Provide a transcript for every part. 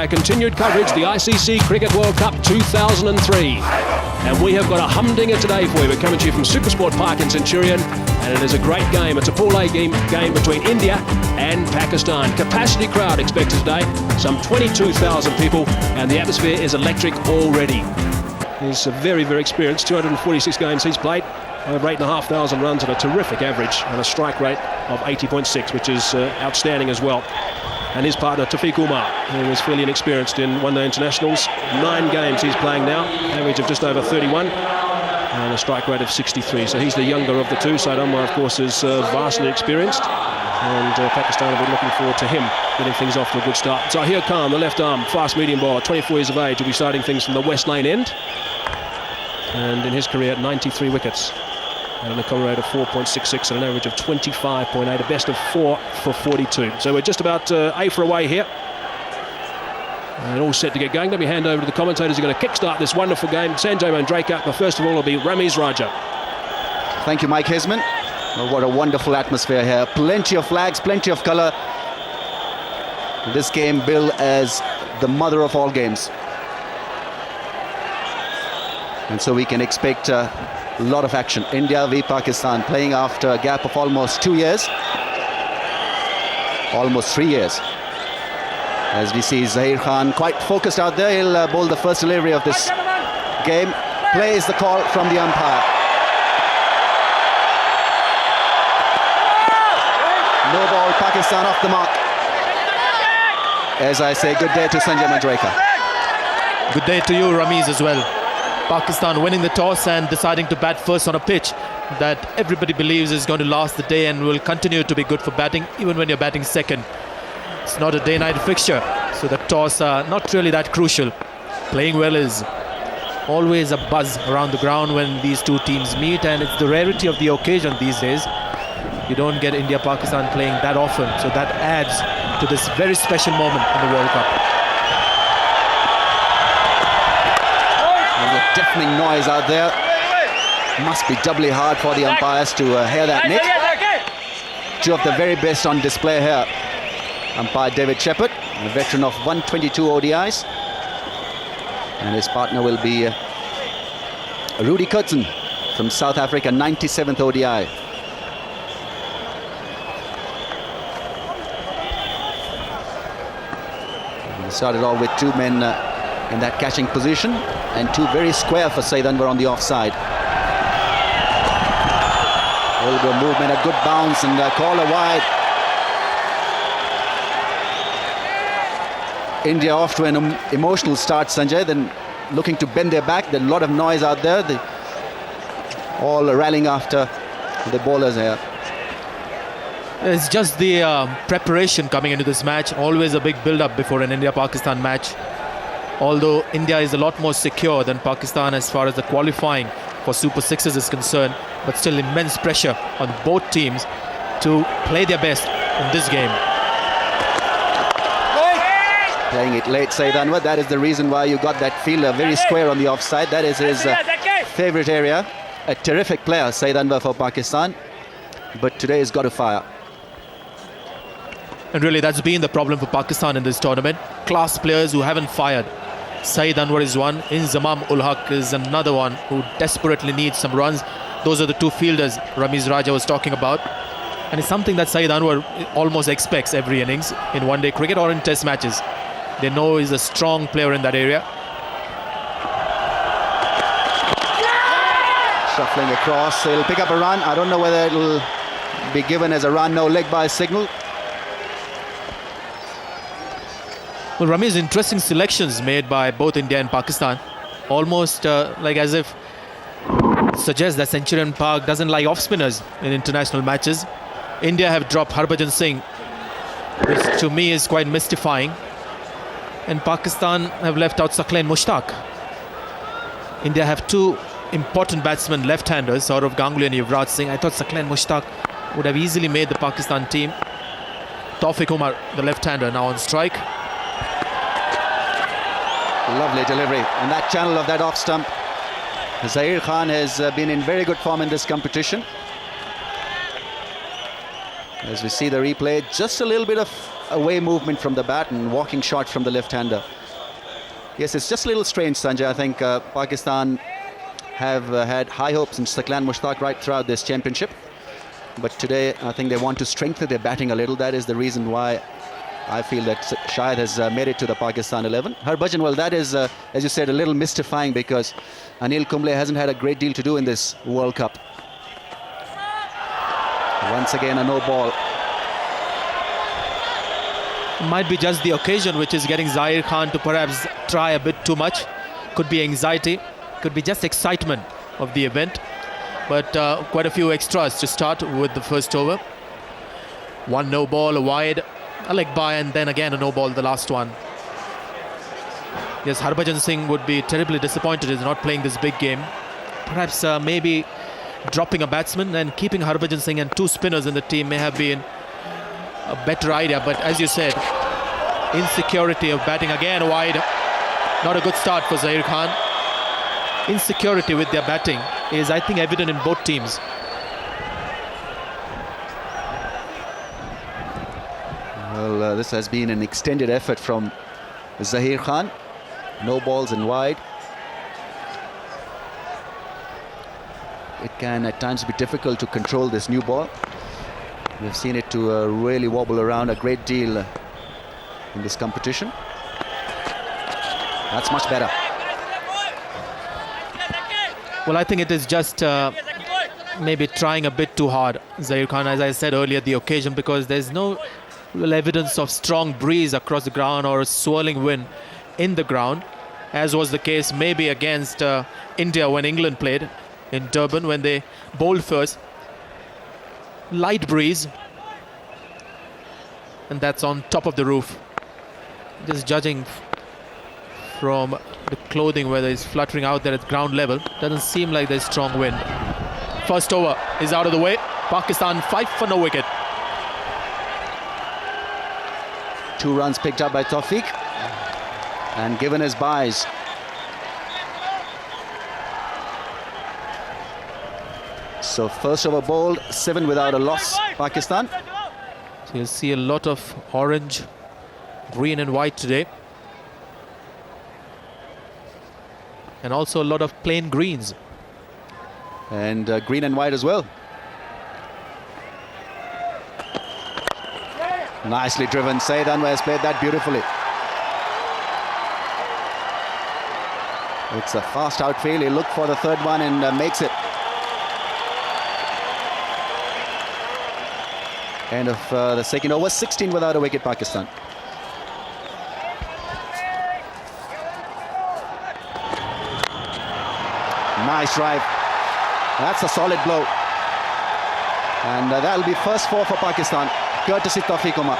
our continued coverage, the ICC Cricket World Cup 2003. And we have got a humdinger today for you. We're coming to you from Supersport Park in Centurion, and it is a great game. It's a Pool A game between India and Pakistan. Capacity crowd expected today, some 22,000 people, and the atmosphere is electric already. He's very, very experienced, 246 games he's played, over 8,500 runs and a terrific average and a strike rate of 80.6, which is outstanding as well. And his partner, Tafiq Umar, who was fairly inexperienced in one-day internationals. 9 games he's playing now, average of just over 31, and a strike rate of 63. So he's the younger of the two. Shoaib Akhtar, of course, is vastly experienced, and Pakistan will be looking forward to him getting things off to a good start. Zahir Khan, the left arm, fast medium bowler, 24 years of age, will be starting things from the West Lane end. And in his career, 93 wickets. And a cover rate of 4.66 and an average of 25.8, a best of 4 for 42. So we're just about A for away here. And all set to get going. Let me hand over to the commentators who are going to kickstart this wonderful game. Sanjay Mandraker, but first of all, it'll be Ramiz Raja. Thank you, Mike Hesman. Oh, what a wonderful atmosphere here. Plenty of flags, plenty of colour. This game billed as the mother of all games. And so we can expect a lot of action. India v Pakistan, playing after a gap of almost 2 years. Almost 3 years. As we see Zahir Khan quite focused out there. He'll bowl the first delivery of this game. Plays the call from the umpire. No ball, Pakistan off the mark. As I say, good day to Sanjay Mandraker. Good day to you, Ramiz, as well. Pakistan winning the toss and deciding to bat first on a pitch that everybody believes is going to last the day and will continue to be good for batting, even when you're batting second. It's not a day-night fixture, so the toss not really that crucial. Playing well is always a buzz around the ground when these two teams meet, and it's the rarity of the occasion these days. You don't get India-Pakistan playing that often, so that adds to this very special moment in the World Cup. Deafening noise out there. Must be doubly hard for the umpires to hear that, Nick. Two of the very best on display here. Umpire David Shepherd, a veteran of 122 ODIs. And his partner will be Rudy Kurtzen from South Africa, 97th ODI. And we started off with 2 men in that catching position, and 2 very square for Shoaib Akhtar on the offside. Elbow movement, a good bounce, and caller wide. India off to an emotional start, Sanjay, then looking to bend their back. There's a lot of noise out there. They all rallying after the bowlers here. It's just the preparation coming into this match. Always a big build-up before an India-Pakistan match. Although India is a lot more secure than Pakistan as far as the qualifying for Super Sixes is concerned, but still immense pressure on both teams to play their best in this game. Playing it late, Shoaib Akhtar. That is the reason why you got that fielder very square on the offside. That is his favourite area. A terrific player, Shoaib Akhtar, for Pakistan. But today he's got to fire. And really, that's been the problem for Pakistan in this tournament. Class players who haven't fired. Shoaib Akhtar is one. Inzamam ul Haq is another one who desperately needs some runs. Those are the 2 fielders Ramiz Raja was talking about. And it's something that Shoaib Akhtar almost expects every innings in one-day cricket or in test matches. They know he's a strong player in that area. Shuffling across, he'll pick up a run. I don't know whether it'll be given as a run, no leg by signal. Well, Ramiz, interesting selections made by both India and Pakistan. Almost like as if suggests that Centurion Park doesn't like off-spinners in international matches. India have dropped Harbhajan Singh, which to me is quite mystifying. And Pakistan have left out Saqlain Mushtaq. India have 2 important batsmen, left-handers, Saurav Ganguly and Yuvraj Singh. I thought Saqlain Mushtaq would have easily made the Pakistan team. Taufik Umar, the left-hander, now on strike. Lovely delivery, and that channel of that off stump. Zahir Khan has been in very good form in this competition. As we see the replay, just a little bit of away movement from the bat and walking shot from the left-hander. Yes, it's just a little strange, Sanjay. I think Pakistan have had high hopes in Saqlain Mushtaq right throughout this championship. But today, I think they want to strengthen their batting a little. That is the reason why I feel that Shahid has made it to the Pakistan 11. Harbhajan, well, that is, as you said, a little mystifying because Anil Kumble hasn't had a great deal to do in this World Cup. Once again, a no ball. Might be just the occasion which is getting Zahir Khan to perhaps try a bit too much. Could be anxiety, could be just excitement of the event. But quite a few extras to start with the first over. One no ball, a wide, a leg by, and then again a no ball, the last one. Yes, Harbhajan Singh would be terribly disappointed he's not playing this big game. Perhaps maybe dropping a batsman and keeping Harbhajan Singh and 2 spinners in the team may have been a better idea. But as you said, insecurity of batting again wide. Not a good start for Zahir Khan. Insecurity with their batting is, I think, evident in both teams. Well, this has been an extended effort from Zahir Khan. No balls and wide. It can at times be difficult to control this new ball. We've seen it to really wobble around a great deal in this competition. That's much better. Well, I think it is just maybe trying a bit too hard, Zahir Khan, as I said earlier, the occasion, because there's no real evidence of strong breeze across the ground or a swirling wind in the ground, as was the case maybe against India when England played in Durban when they bowled first. Light breeze, and that's on top of the roof. Just judging from the clothing, whether it's fluttering out there at ground level, doesn't seem like there's strong wind. First over is out of the way. Pakistan 5 for no wicket. 2 runs picked up by Tawfiq and given as byes. So first over bowled, 7 without a loss, Pakistan. So you'll see a lot of orange, green and white today. And also a lot of plain greens. And green and white as well. Nicely driven. Saeed Anwar has played that beautifully. It's a fast outfield. He looked for the third one and makes it. End of the second over. 16 without a wicket, Pakistan. Nice drive. That's a solid blow. And that'll be first 4 for Pakistan, courtesy Tawfiq Umar.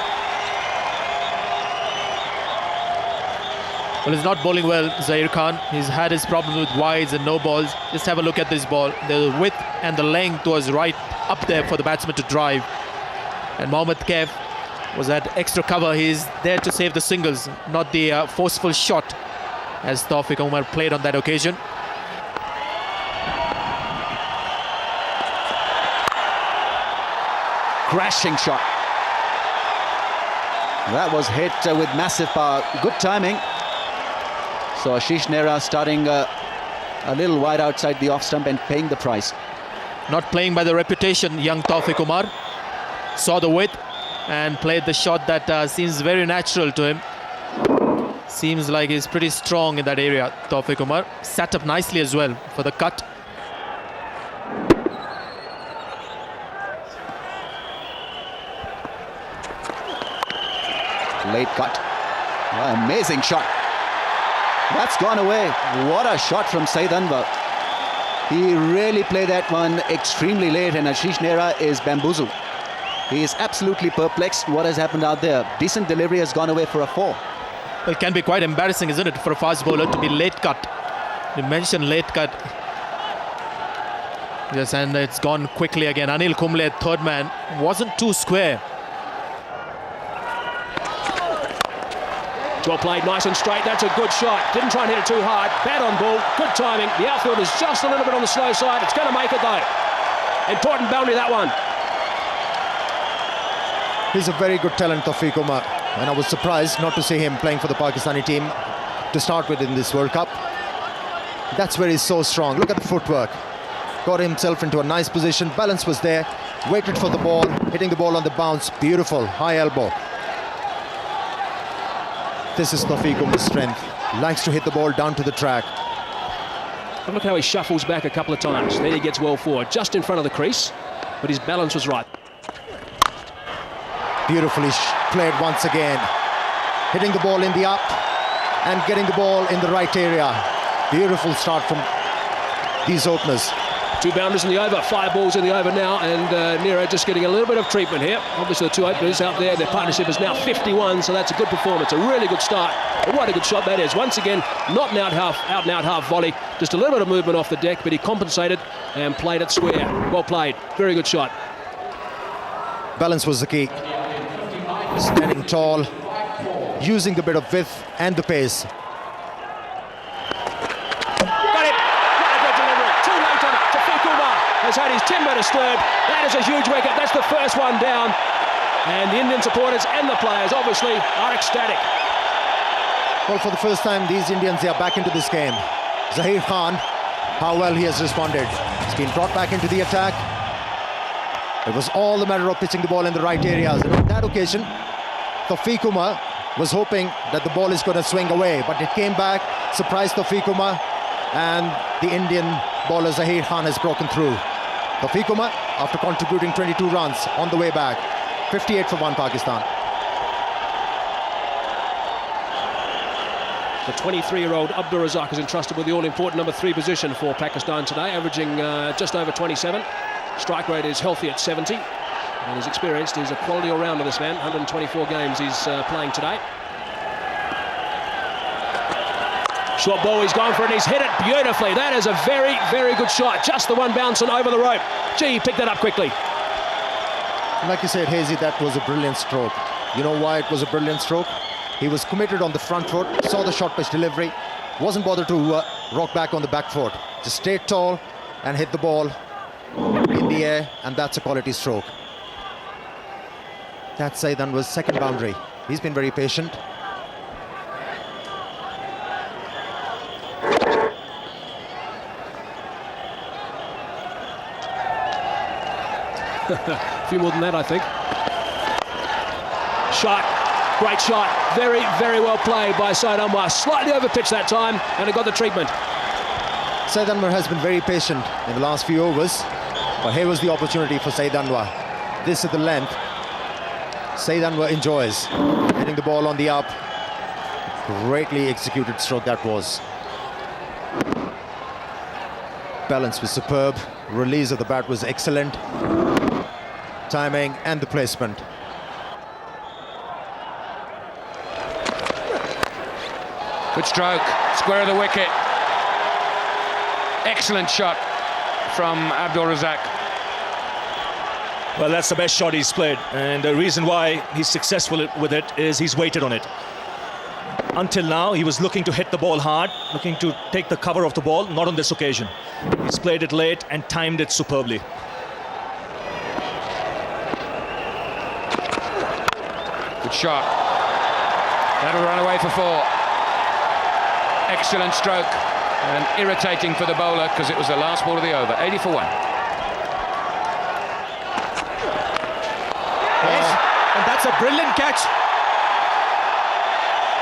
Well, he's not bowling well, Zahir Khan. He's had his problems with wides and no balls. Just have a look at this ball. The width and the length was right up there for the batsman to drive. And Mohammad Kaif was at extra cover. He's there to save the singles, not the forceful shot, as Tawfiq Umar played on that occasion. Crashing shot. That was hit with massive power. Good timing. So Ashish Nehra starting a little wide outside the off stump and paying the price. Not playing by the reputation, young Tawfiq Umar. Saw the width and played the shot that seems very natural to him. Seems like he's pretty strong in that area, Tawfiq Umar. Sat up nicely as well for the cut. Late cut. Oh, amazing shot. That's gone away. What a shot from Saeed Anwar. He really played that one extremely late, and Ashish Nehra is bamboozled. He is absolutely perplexed what has happened out there. Decent delivery has gone away for a 4. Well, it can be quite embarrassing, isn't it, for a fast bowler to be late cut. You mentioned late cut. Yes, and it's gone quickly again. Anil Kumble, third man, wasn't too square. Well played, nice and straight. That's a good shot. Didn't try and hit it too hard. Bat on ball, good timing. The outfield is just a little bit on the slow side. It's going to make it though. Important boundary, that one. He's a very good talent, Tawfiq Umar. and I was surprised not to see him playing for the Pakistani team to start with in this World Cup. That's where he's so strong. Look at the footwork. Got himself into a nice position. Balance was there. Waited for the ball. Hitting the ball on the bounce. Beautiful. High elbow. This is Tawfiq Umar's strength. Likes to hit the ball down to the track. And look how he shuffles back a couple of times. Then he gets well forward, just in front of the crease, but his balance was right. Beautifully played once again. Hitting the ball in the up and getting the ball in the right area. Beautiful start from these openers. 2 boundaries in the over, 5 balls in the over now, and Nero just getting a little bit of treatment here. Obviously the 2 openers out there, their partnership is now 51, so that's a good performance, a really good start. But what a good shot that is. Once again, not an out and out half volley, just a little bit of movement off the deck, but he compensated and played it square. Well played, very good shot. Balance was the key. Standing tall, using the bit of width and the pace. Has had his timber disturbed. That is a huge wicket. That's the first one down. And the Indian supporters and the players obviously are ecstatic. Well, for the first time, these Indians are back into this game. Zaheer Khan, how well he has responded. He's been brought back into the attack. It was all a matter of pitching the ball in the right areas. And on that occasion, Tawfiq Umar was hoping that the ball is going to swing away, but it came back, surprised Tawfiq Umar, and the Indian bowler Zaheer Khan has broken through. Tawfiq Umar, after contributing 22 runs on the way back, 58 for 1 Pakistan. The 23-year-old Abdul Razak is entrusted with the all-important number 3 position for Pakistan today, averaging just over 27. Strike rate is healthy at 70, and he's experienced. He's a quality all-rounder, this man. 124 games he's playing today. Short ball, he's gone for it, and he's hit it beautifully. That is a very, very good shot. Just the one bouncing over the rope. Gee, he picked that up quickly. Like you said, Hazy, that was a brilliant stroke. You know why it was a brilliant stroke? He was committed on the front foot, saw the short pitch delivery, wasn't bothered to rock back on the back foot. Just stayed tall and hit the ball in the air, and that's a quality stroke. That Saeed Anwar's second boundary. He's been very patient. A few more than that, I think. Shot, great shot. Very, very well played by Saeed Anwar. Slightly overpitched that time, and it got the treatment. Saeed Anwar has been very patient in the last few overs, but here was the opportunity for Saeed Anwar. This is the length Saeed Anwar enjoys. Hitting the ball on the up. Greatly executed stroke that was. Balance was superb. Release of the bat was excellent. Timing and the placement. Good stroke, square of the wicket. Excellent shot from Abdul Razak. Well, that's the best shot he's played, and the reason why he's successful with it is he's waited on it. Until now, he was looking to hit the ball hard, looking to take the cover of the ball, not on this occasion. He's played it late and timed it superbly. Good shot. That'll run away for 4. Excellent stroke, and irritating for the bowler because it was the last ball of the over. 80 for 1. Yes, and that's a brilliant catch.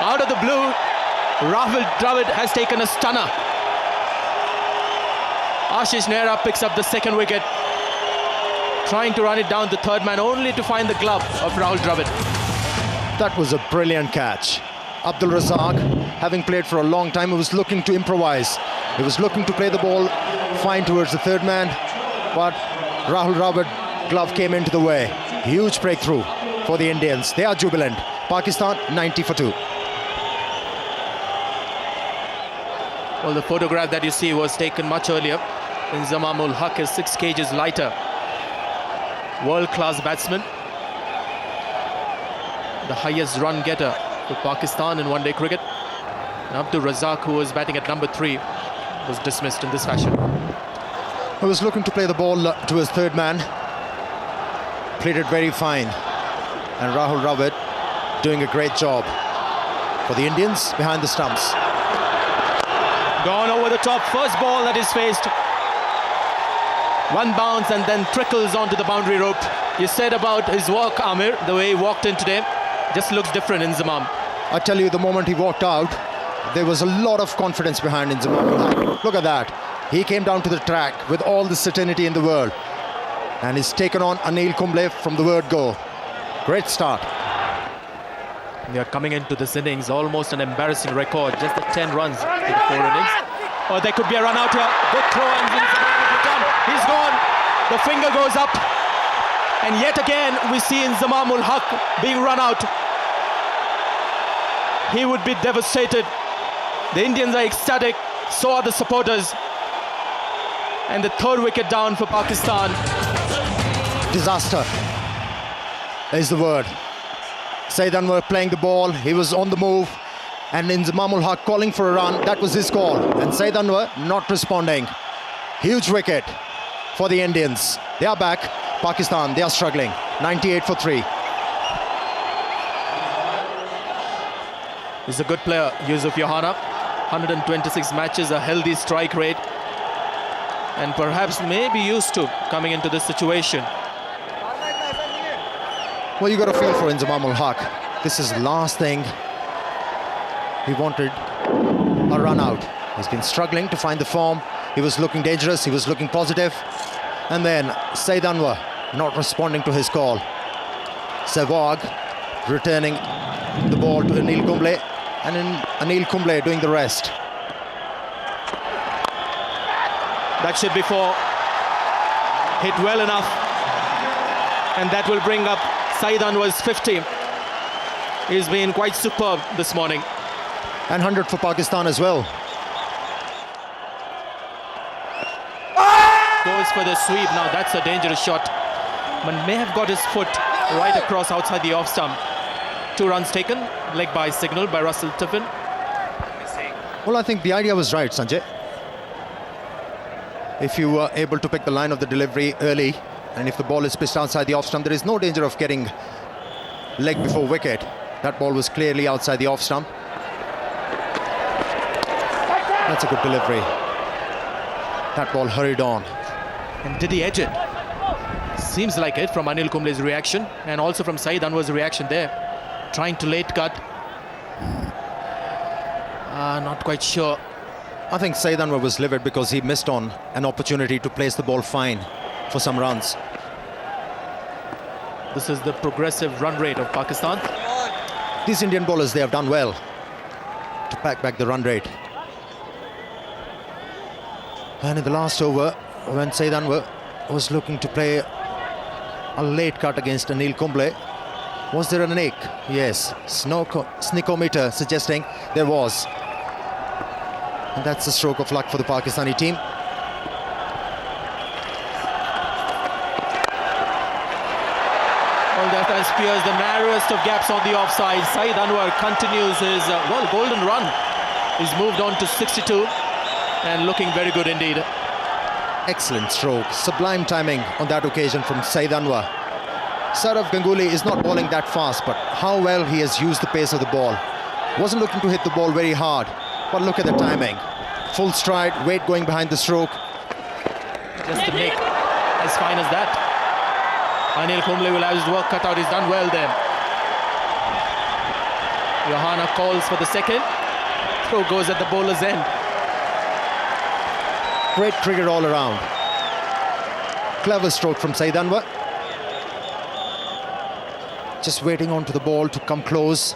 Out of the blue, Rahul Dravid has taken a stunner. Ashish Nehra picks up the second wicket, trying to run it down the third man, only to find the glove of Rahul Dravid. That was a brilliant catch. Abdul Razak, having played for a long time, he was looking to improvise. He was looking to play the ball fine towards the third man, but Rahul Dravid glove came into the way. Huge breakthrough for the Indians. They are jubilant. Pakistan 90 for 2. Well, the photograph that you see was taken much earlier. Inzamamul Haq is 6 kgs lighter. World-class batsman. The highest run getter for Pakistan in one-day cricket. And Abdul Razak, who was batting at number 3, was dismissed in this fashion. He was looking to play the ball to his third man. Played it very fine. And Rahul Dravid doing a great job. For the Indians, behind the stumps. Gone over the top. First ball that is faced. One bounce and then trickles onto the boundary rope. You said about his walk, Amir, the way he walked in today, just looks different in Inzamam. I tell you, the moment he walked out, there was a lot of confidence behind Inzamam. Look at that. He came down to the track with all the certainty in the world. And he's taken on Anil Kumble from the word go. Great start. They are coming into this innings, almost an embarrassing record. Just the 10 runs in the 4 innings. Oh, there could be a run out here. Good throw and he's gone. The finger goes up. And yet again, we see Inzamam ul Haq being run out. He would be devastated. The Indians are ecstatic. So are the supporters. And the 3rd wicket down for Pakistan. Disaster is the word. Saeed Anwar playing the ball, he was on the move, and Inzamam ul Haq calling for a run. That was his call, and Saeed Anwar not responding. Huge wicket for the Indians. They are back. Pakistan, they are struggling. 98 for 3. He's a good player, Yusuf Yohana. 126 matches, a healthy strike rate, and perhaps may be used to coming into this situation. Well, you got to feel for Inzamam ul Haq. This is the last thing he wanted, a run out. He's been struggling to find the form. He was looking dangerous, he was looking positive. And then Saeed Anwar not responding to his call. Sehwag returning the ball to Anil Kumble, and then Anil Kumble doing the rest. That should be 4. Hit well enough. And that will bring up Saeed Anwar's 50. He's been quite superb this morning. And 100 for Pakistan as well. Goes for the sweep. Now that's a dangerous shot. But may have got his foot right across outside the off stump. 2 runs taken, leg by signal by Russell Tiffin. Well, I think the idea was right, Sanjay. If you were able to pick the line of the delivery early, and if the ball is pitched outside the off stump, there is no danger of getting leg before wicket. That ball was clearly outside the off stump. That's a good delivery. That ball hurried on. And did he edge it? Seems like it from Anil Kumble's reaction, and also from Saeed Anwar's reaction there. Trying to late cut. Not quite sure. I think Saeed Anwar was livid because he missed on an opportunity to place the ball fine for some runs. This is the progressive run rate of Pakistan. These Indian bowlers, they have done well to pack back the run rate. And in the last over, when Saeed Anwar was looking to play a late cut against Anil Kumble, was there an nick? Yes, sneakometer suggesting there was. And that's a stroke of luck for the Pakistani team. Well, that spears the narrowest of gaps on the offside. Saeed Anwar continues his, golden run. He's moved on to 62 and looking very good indeed. Excellent stroke, sublime timing on that occasion from Saeed Anwar. Saurav Ganguly is not bowling that fast, but how well he has used the pace of the ball. Wasn't looking to hit the ball very hard, but look at the timing. Full stride, weight going behind the stroke. Just a nick, as fine as that. Anil Kumble will have his work cut out. He's done well there. Yohana calls for the second. Throw goes at the bowler's end. Great cricket all around. Clever stroke from Saeed Anwar. Just waiting onto the ball to come close.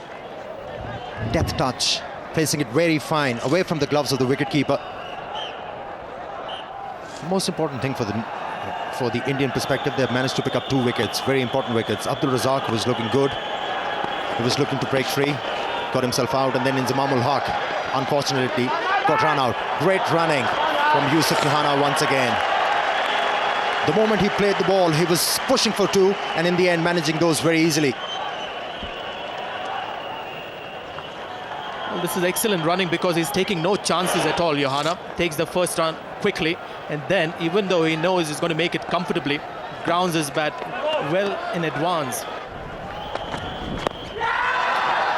Depth touch, placing it very fine, away from the gloves of the wicketkeeper. Most important thing for the Indian perspective, they've managed to pick up 2 wickets, very important wickets. Abdul Razak was looking good. He was looking to break free, got himself out, and then Inzamam ul Haq, unfortunately, got run out. Great running from Yusuf Yohana once again. The moment he played the ball, he was pushing for 2, and in the end managing those very easily. Well, this is excellent running because he's taking no chances at all. Yohana takes the first run quickly, and then even though he knows he's going to make it comfortably, grounds his bat well in advance.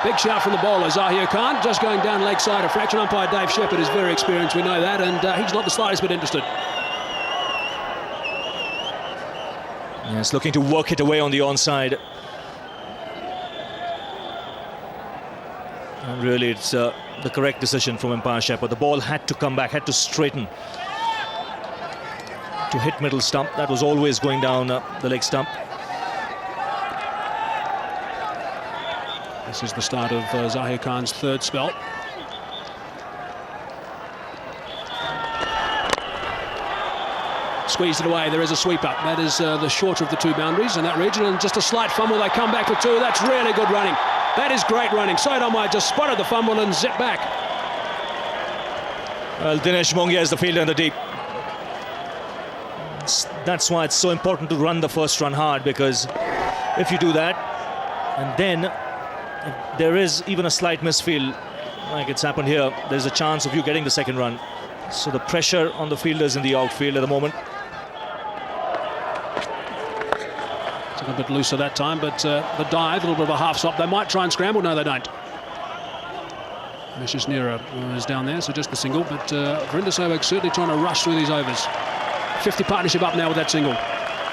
Big shout from the bowler, Zahir Khan, just going down leg side of fraction. Umpire Dave Shepherd is very experienced, we know that, and he's not the slightest bit interested. Yes, looking to work it away on the onside. And really, it's the correct decision from umpire Shepherd. The ball had to come back, had to straighten to hit middle stump. That was always going down the leg stump. This is the start of Zahir Khan's third spell. Squeezed it away, there is a sweep up. That is the shorter of the two boundaries in that region, and just a slight fumble, they come back for two. That's really good running. That is great running. Soidomai just spotted the fumble and zipped back. Well, Dinesh Mongia is the fielder in the deep. That's why it's so important to run the first run hard, because if you do that, and then if there is even a slight misfield, like it's happened here, there's a chance of you getting the second run. So the pressure on the fielders in the outfield at the moment. Took a bit looser that time, but the dive, a little bit of a half stop. They might try and scramble. No, they don't. Mrs. Nera is down there, so just the single. But Vrinder Sehwag certainly trying to rush through these overs. 50 partnership up now with that single.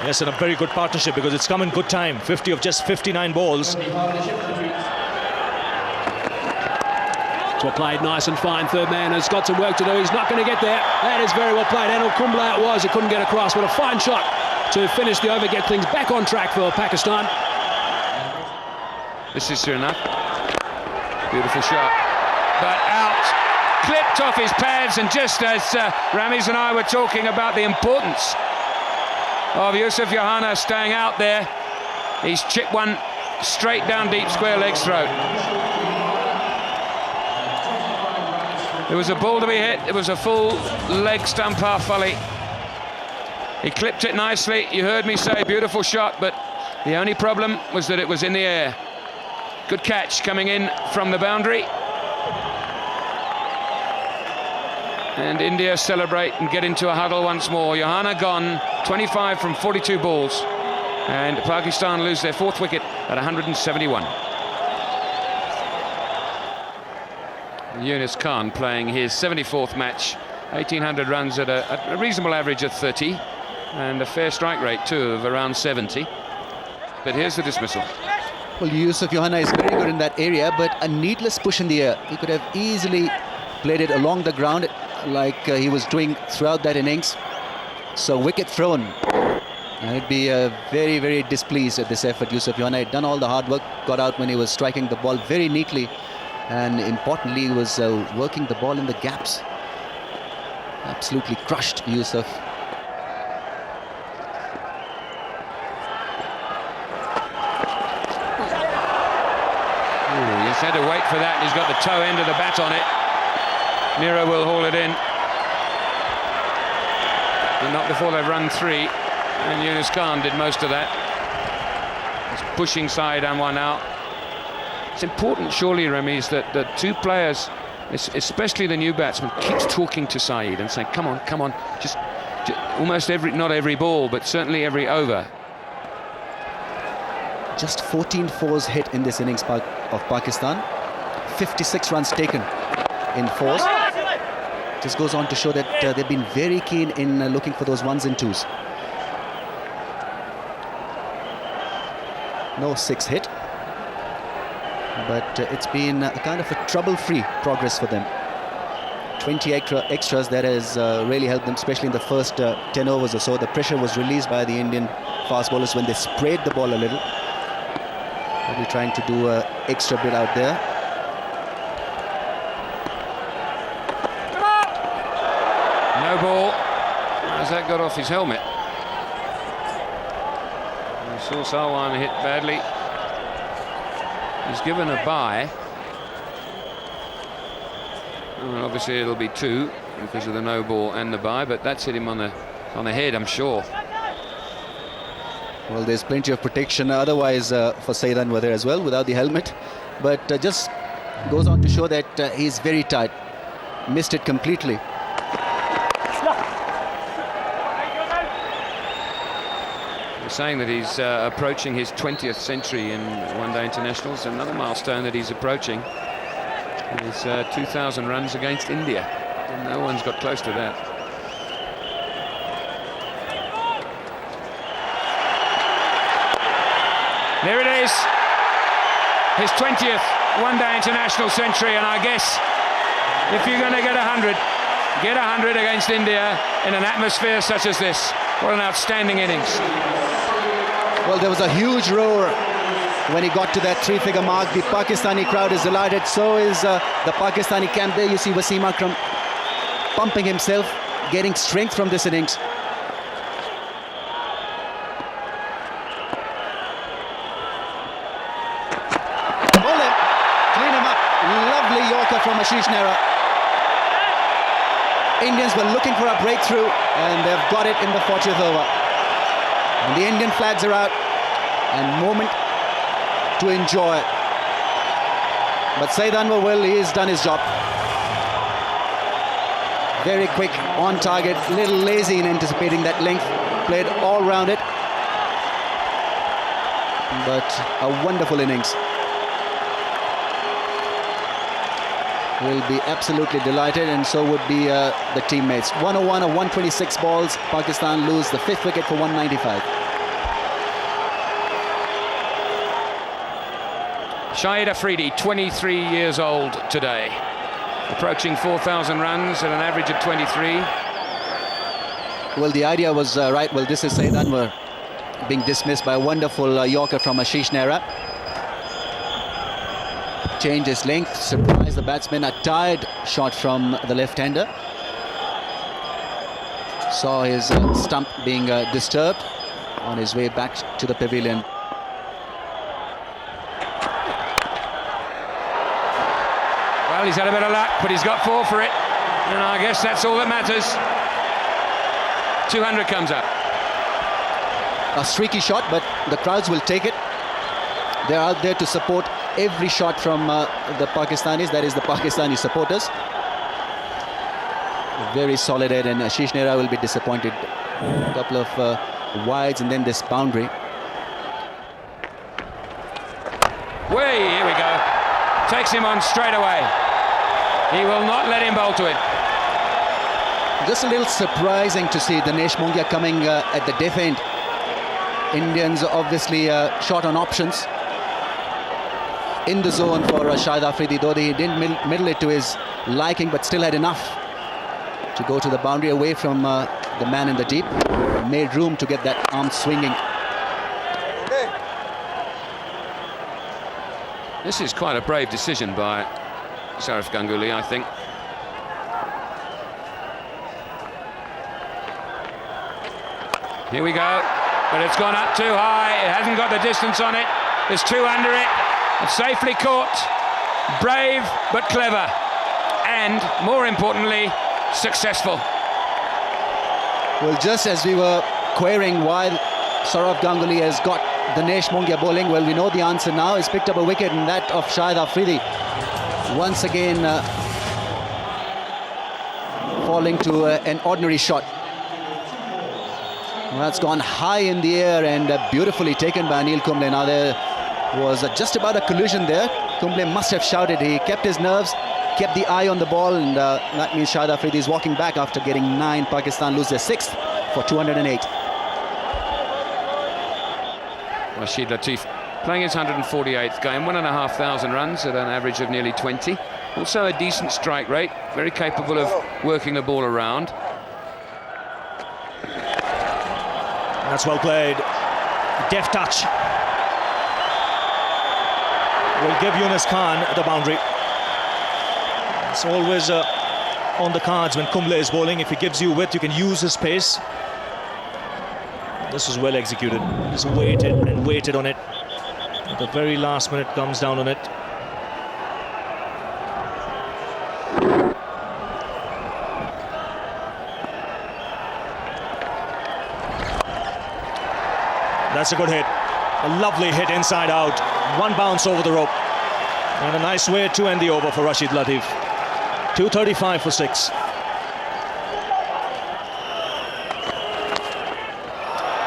Yes, and a very good partnership, because it's come in good time. 50 of just 59 balls. Well played, nice and fine. Third man has got some work to do. He's not going to get there. That is very well played. Anil Kumble it was. He couldn't get across, but a fine shot to finish the over, get things back on track for Pakistan. This is enough. Beautiful shot. But out. Clipped off his pads, and just as Ramiz and I were talking about the importance of Yusuf Yohana staying out there, he's chipped one straight down deep square leg's throat. It was a ball to be hit. It was a full leg stump half volley. He clipped it nicely. You heard me say beautiful shot, but the only problem was that it was in the air. Good catch coming in from the boundary. And India celebrate and get into a huddle once more. Yohana gone, 25 from 42 balls. And Pakistan lose their fourth wicket at 171. Yunus Khan playing his 74th match, 1,800 runs at a reasonable average of 30, and a fair strike rate too of around 70. But here's the dismissal. Well, Yusuf Yohana is very good in that area, but a needless push in the air. He could have easily played it along the ground like he was doing throughout that innings. So wicket thrown. And he'd be very, very displeased at this effort. Yusuf Yohana had done all the hard work, got out when he was striking the ball very neatly. And importantly, he was working the ball in the gaps. Absolutely crushed Yusuf. He's had to wait for that. He's got the toe end of the bat on it. Nero will haul it in. But not before they've run three. And Yunus Khan did most of that. He's pushing side and one out. It's important, surely, Ramiz, that the two players, especially the new batsman, keeps talking to Saeed and saying, come on, just almost not every ball, but certainly every over. Just 14 fours hit in this innings of Pakistan. 56 runs taken in fours. Just goes on to show that they've been very keen in looking for those ones and twos. No six hit. But it's been a kind of a trouble-free progress for them. 20 extras, that has really helped them, especially in the first 10 overs or so. The pressure was released by the Indian fast bowlers when they sprayed the ball a little. Probably trying to do an extra bit out there. No ball. As that got off his helmet. We saw Salwan hit badly. He's given a bye. Well, obviously it'll be two because of the no ball and the bye, but that's hit him on the head, I'm sure. Well, there's plenty of protection otherwise for Saeed Anwar there as well without the helmet, but just goes on to show that he's very tight. Missed it completely. saying that he's approaching his 20th century in one-day internationals. Another milestone that he's approaching is 2,000 runs against India. And no one's got close to that. There it is, his 20th one-day international century, and I guess if you're going to get 100, get 100 against India in an atmosphere such as this. What an outstanding innings. Well, there was a huge roar when he got to that three-figure mark. The Pakistani crowd is delighted. So is the Pakistani camp. There you see Wasim Akram pumping himself, getting strength from this innings. Pull him, clean him up. Lovely Yorker from Ashish Nehra. Indians were looking for a breakthrough, and they've got it in the 40th over. And the Indian flags are out, and moment to enjoy. But Saeed Anwar he's done his job. Very quick, on target, little lazy in anticipating that length. Played all round it. But a wonderful innings. Will be absolutely delighted, and so would be the teammates. 101 of 126 balls. Pakistan lose the 5th wicket for 195. Shoaib Akhtar, 23 years old today, approaching 4,000 runs at an average of 23. Well, the idea was right. Well, this is Saeed Anwar being dismissed by a wonderful Yorker from Ashish Nehra. Change his length, surprise the batsman. A tired shot from the left-hander. Saw his stump being disturbed on his way back to the pavilion. Well, he's had a bit of luck, but he's got 4 for it. And I guess that's all that matters. 200 comes up. A streaky shot, but the crowds will take it. They're out there to support every shot from the Pakistanis, that is the Pakistani supporters. Very solid head, and Ashish Nehra will be disappointed. A couple of wides and then this boundary. Way, here we go. Takes him on straight away. He will not let him bowl to it. Just a little surprising to see Dinesh Mongia coming at the death end. Indians obviously short on options. In the zone for Shoaib Akhtar, though he didn't middle it to his liking, but still had enough to go to the boundary away from the man in the deep. Made room to get that arm swinging. This is quite a brave decision by Sourav Ganguly, I think. Here we go, but it's gone up too high. It hasn't got the distance on it. There's 2 under it. It's safely caught. Brave but clever, and more importantly, successful. Well, just as we were querying why Sourav Ganguly has got Dinesh Mongia bowling, well, we know the answer now. He's picked up a wicket, and that of Shoaib Akhtar. Once again, falling to an ordinary shot. Well, that's gone high in the air and beautifully taken by Anil Kumble. Now there was just about a collision there. Kumble must have shouted. He kept his nerves, kept the eye on the ball, and that means Shoaib Akhtar is walking back after getting 9. Pakistan lose their 6th for 208. Rashid Latif playing his 148th game, 1,500 runs at an average of nearly 20. Also a decent strike rate, very capable of working the ball around. That's well played. Deft touch. Will give Yunus Khan the boundary. It's always on the cards when Kumble is bowling. If he gives you width, you can use his pace. This was well executed. Just waited and waited on it. At the very last minute, comes down on it. That's a good hit. A lovely hit inside out. 1 bounce over the rope. And a nice way to end the over for Rashid Latif. 235 for 6.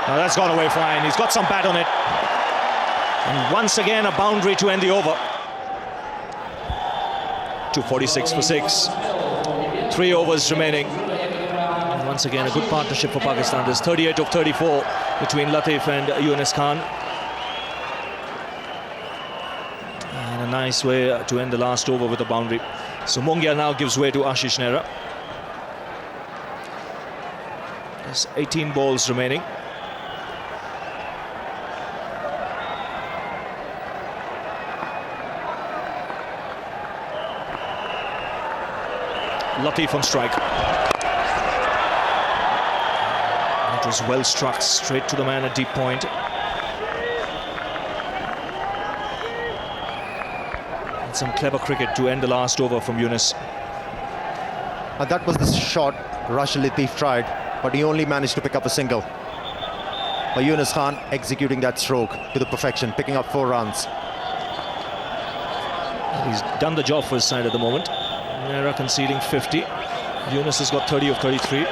Now that's gone away fine. He's got some bat on it. And once again, a boundary to end the over. 246 for 6. 3 overs remaining. And once again, a good partnership for Pakistan. There's 38 of 34 between Latif and Yunus Khan. And a nice way to end the last over with a boundary. So Mongia now gives way to Ashish Nehra. There's 18 balls remaining. Latif on strike. It was well struck, straight to the man at deep point. And some clever cricket to end the last over from Yunus. And that was the shot Rashid Latif tried, but he only managed to pick up a single. But Yunus Khan executing that stroke to the perfection, picking up 4 runs. He's done the job for his side at the moment. Nehra conceding 50. Yunus has got 30 of 33.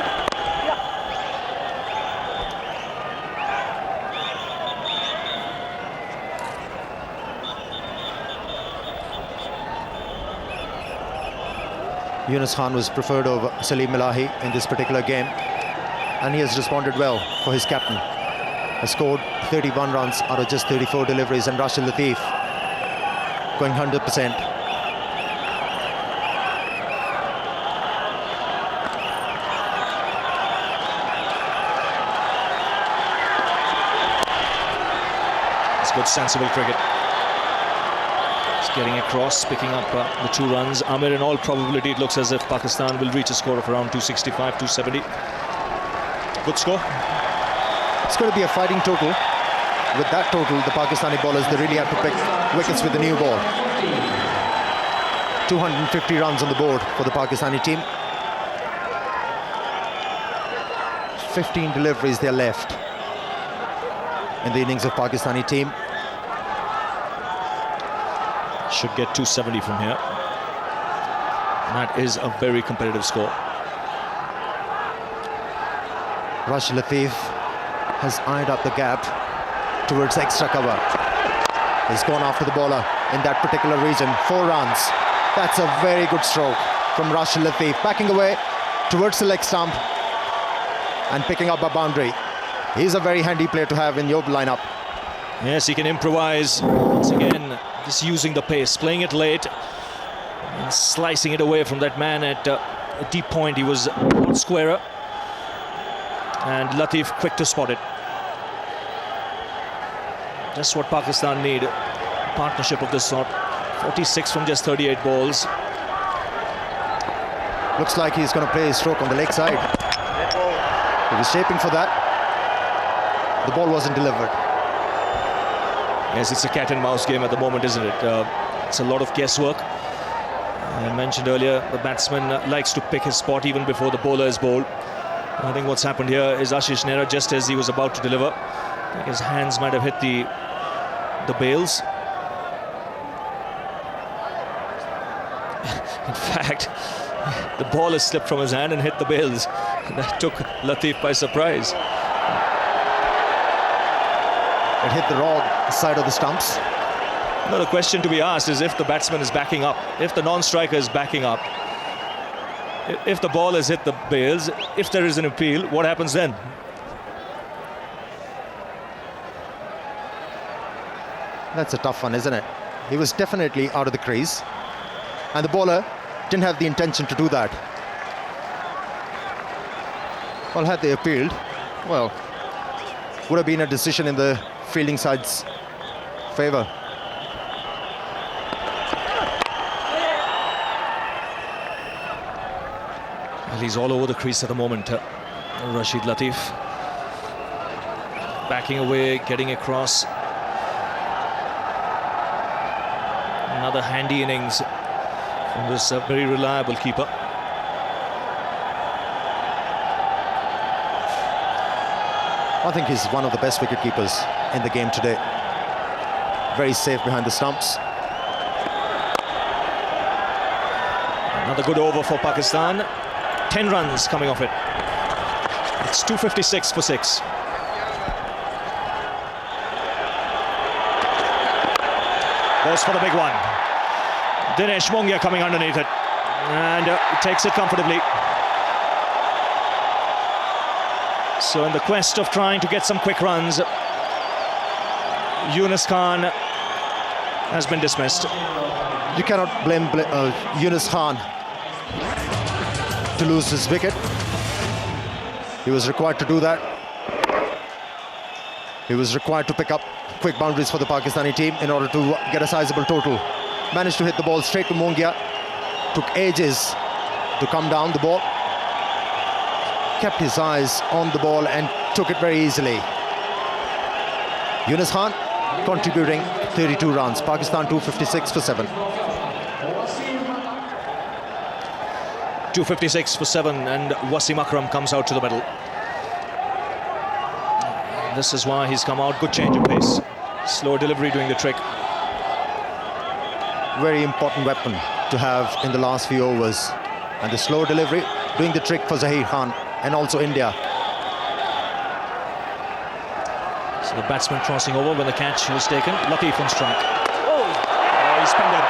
Yunus Khan was preferred over Salim Elahi in this particular game, and he has responded well for his captain. Has scored 31 runs out of just 34 deliveries, and Rashid Latif going 100%. Good sensible cricket. It's getting across, picking up the 2 runs. Amir, in all probability, it looks as if Pakistan will reach a score of around 265, 270. Good score. It's going to be a fighting total. With that total, the Pakistani bowlers, they really have to pick wickets with the new ball. 250 runs on the board for the Pakistani team. 15 deliveries they're left in the innings of Pakistani team. Should get 270 from here. And that is a very competitive score. Rashid Latif has eyed up the gap towards extra cover. He's gone after the bowler in that particular region. 4 runs. That's a very good stroke from Rashid Latif, backing away towards the leg stump and picking up a boundary. He's a very handy player to have in your lineup. Yes, he can improvise. Once again, just using the pace, playing it late and slicing it away from that man at a deep point. He was a lot squarer, and Latif quick to spot it. Just what Pakistan need. Partnership of this sort. 46 from just 38 balls. Looks like he's going to play his stroke on the leg side. He was shaping for that. The ball wasn't delivered. Yes, it's a cat and mouse game at the moment, isn't it? It's a lot of guesswork. I mentioned earlier, the batsman likes to pick his spot even before the bowler is bowled. I think what's happened here is Ashish Nehra, just as he was about to deliver, I think his hands might have hit the bails. In fact, the ball has slipped from his hand and hit the bails. That took Latif by surprise. It hit the wrong side of the stumps. Now the question to be asked is if the batsman is backing up, if the non-striker is backing up, if the ball has hit the bails, if there is an appeal, what happens then? That's a tough one, isn't it? He was definitely out of the crease, and the bowler didn't have the intention to do that. Well, had they appealed, well, would have been a decision in the fielding side's favour. Well, he's all over the crease at the moment, Rashid Latif. Backing away, getting across. Another handy innings from this very reliable keeper. I think he's one of the best wicket keepers in the game today. Very safe behind the stumps. Another good over for Pakistan. 10 runs coming off it. It's 256 for 6. Goes for the big one. Dinesh Mongia coming underneath it. And takes it comfortably. So in the quest of trying to get some quick runs, Yunus Khan has been dismissed. You cannot blame Yunus Khan to lose his wicket. He was required to do that. He was required to pick up quick boundaries for the Pakistani team in order to get a sizable total. Managed to hit the ball straight to Mongia. Took ages to come down the ball. Kept his eyes on the ball and took it very easily. Yunus Khan contributing 32 runs. Pakistan 256 for 7. 256 for 7, and Wasim Akram comes out to the middle. This is why he's come out. Good change of pace. Slow delivery doing the trick. Very important weapon to have in the last few overs. And the slow delivery doing the trick for Zaheer Khan and also India. So the batsman crossing over when the catch was taken. Latif on strike. Oh, he's pinned him.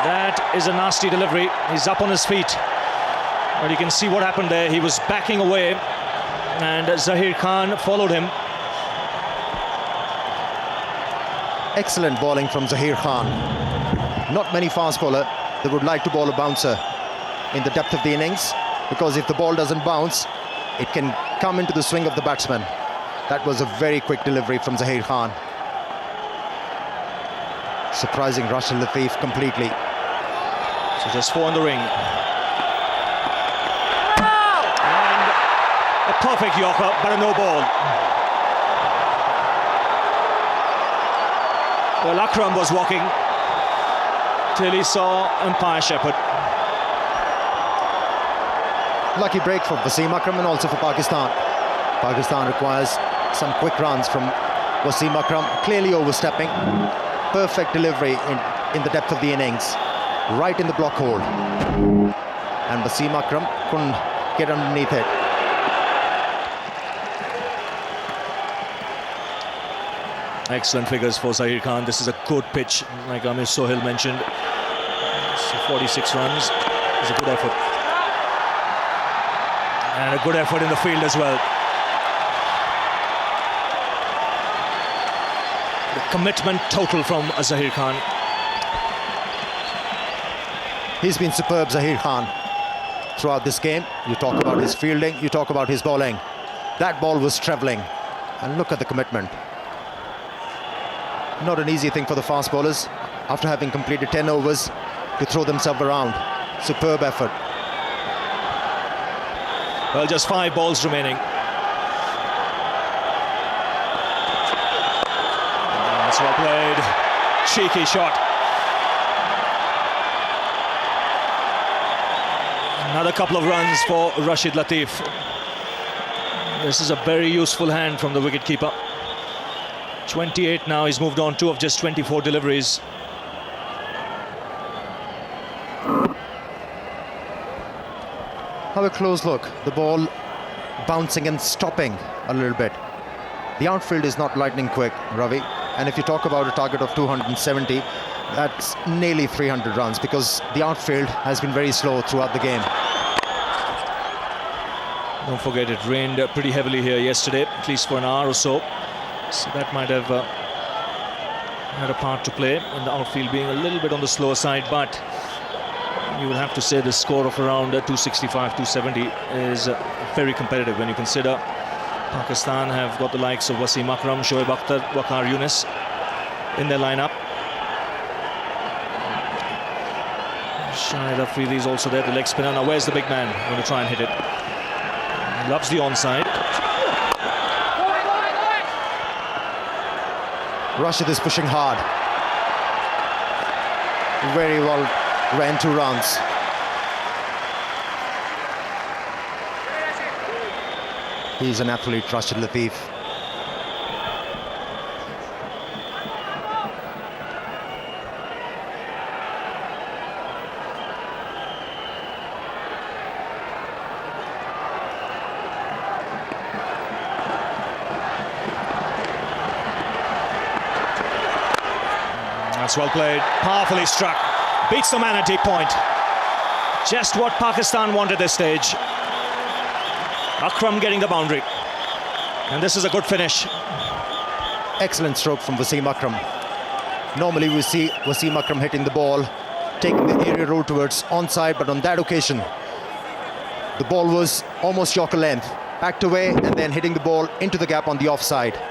That is a nasty delivery. He's up on his feet. But you can see what happened there. He was backing away and Zaheer Khan followed him. Excellent bowling from Zaheer Khan. Not many fast bowler that would like to bowl a bouncer in the depth of the innings, because if the ball doesn't bounce, it can come into the swing of the batsman. That was a very quick delivery from Zaheer Khan. Surprising Rashid Latif completely. So just 4 in the ring. And a perfect yorker, but a no ball. Well, Akram was walking till he saw umpire Shepherd. Lucky break for Wasim Akram and also for Pakistan. Pakistan requires some quick runs from Wasim Akram, clearly overstepping. Perfect delivery in the depth of the innings, right in the block hole. And Wasim Akram couldn't get underneath it. Excellent figures for Zaheer Khan. This is a good pitch, like Amir Sohail mentioned. So 46 runs is a good effort. And a good effort in the field as well. The commitment total from Zaheer Khan. He's been superb, Zaheer Khan, throughout this game. You talk about his fielding, you talk about his bowling. That ball was travelling. And look at the commitment. Not an easy thing for the fast bowlers, after having completed 10 overs, to throw themselves around. Superb effort. Well, just 5 balls remaining. That's well played. Cheeky shot. Another couple of runs for Rashid Latif. This is a very useful hand from the wicketkeeper. 28 now, he's moved on 2 of just 24 deliveries. Have a close look. The ball bouncing and stopping a little bit. The outfield is not lightning quick, Ravi. And if you talk about a target of 270, that's nearly 300 runs, because the outfield has been very slow throughout the game. Don't forget, it rained pretty heavily here yesterday, at least for an hour or so. So that might have had a part to play in the outfield being a little bit on the slower side, but you would have to say the score of around 265, 270 is very competitive when you consider Pakistan have got the likes of Wasim Akram, Shoaib Akhtar, Waqar Yunus in their lineup. Shahid Afridi is also there, the leg spinner. Now where's the big man going to try and hit it? He loves the onside. Rashid is pushing hard. Very well ran 2 runs. He's an athlete, Rashid Latif. That's well played, powerfully struck, beats the man at deep point. Just what Pakistan wanted this stage. Akram getting the boundary, and this is a good finish. Excellent stroke from Wasim Akram. Normally we see Wasim Akram hitting the ball, taking the area road towards onside, but on that occasion, the ball was almost Yorker length, backed away and then hitting the ball into the gap on the offside.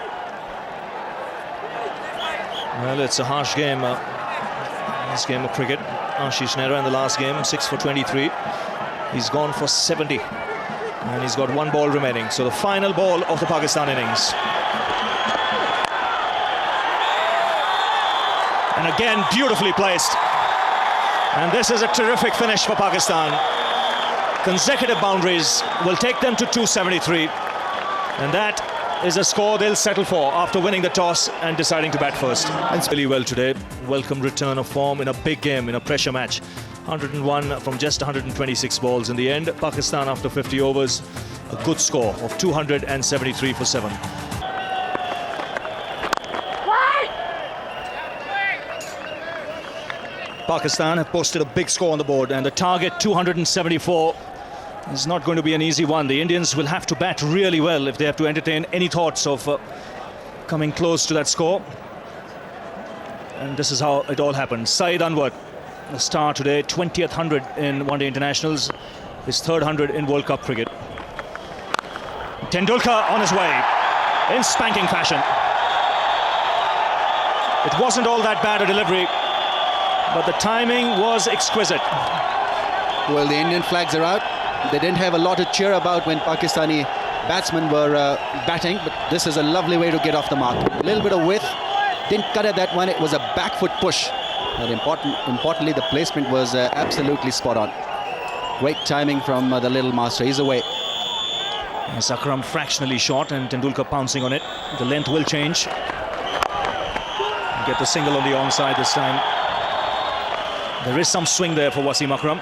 Well, it's a harsh game, this game of cricket. Ashish Nehra in the last game, 6 for 23. He's gone for 70. And he's got one ball remaining. So the final ball of the Pakistan innings. And again, beautifully placed. And this is a terrific finish for Pakistan. Consecutive boundaries will take them to 273. And that is a score they'll settle for after winning the toss and deciding to bat first. And really well today. Welcome return of form in a big game, in a pressure match. 101 from just 126 balls. In the end, Pakistan, after 50 overs, a good score of 273 for 7. Pakistan have posted a big score on the board, and the target 274 is not going to be an easy one. The Indians will have to bat really well if they have to entertain any thoughts of coming close to that score. And this is how it all happened. Saeed Anwar, the star today, 20th 100 in one-day internationals, his third 100 in World Cup cricket. Tendulkar on his way in spanking fashion. It wasn't all that bad a delivery, but the timing was exquisite. Well, the Indian flags are out. They didn't have a lot to cheer about when Pakistani batsmen were batting, but this is a lovely way to get off the mark. A little bit of width, didn't cut at that one. It was a back foot push. But importantly, the placement was absolutely spot on. Great timing from the little master. He's away. Yes, Akram fractionally short and Tendulkar pouncing on it. The length will change. Get the single on the onside this time. There is some swing there for Wasim Akram.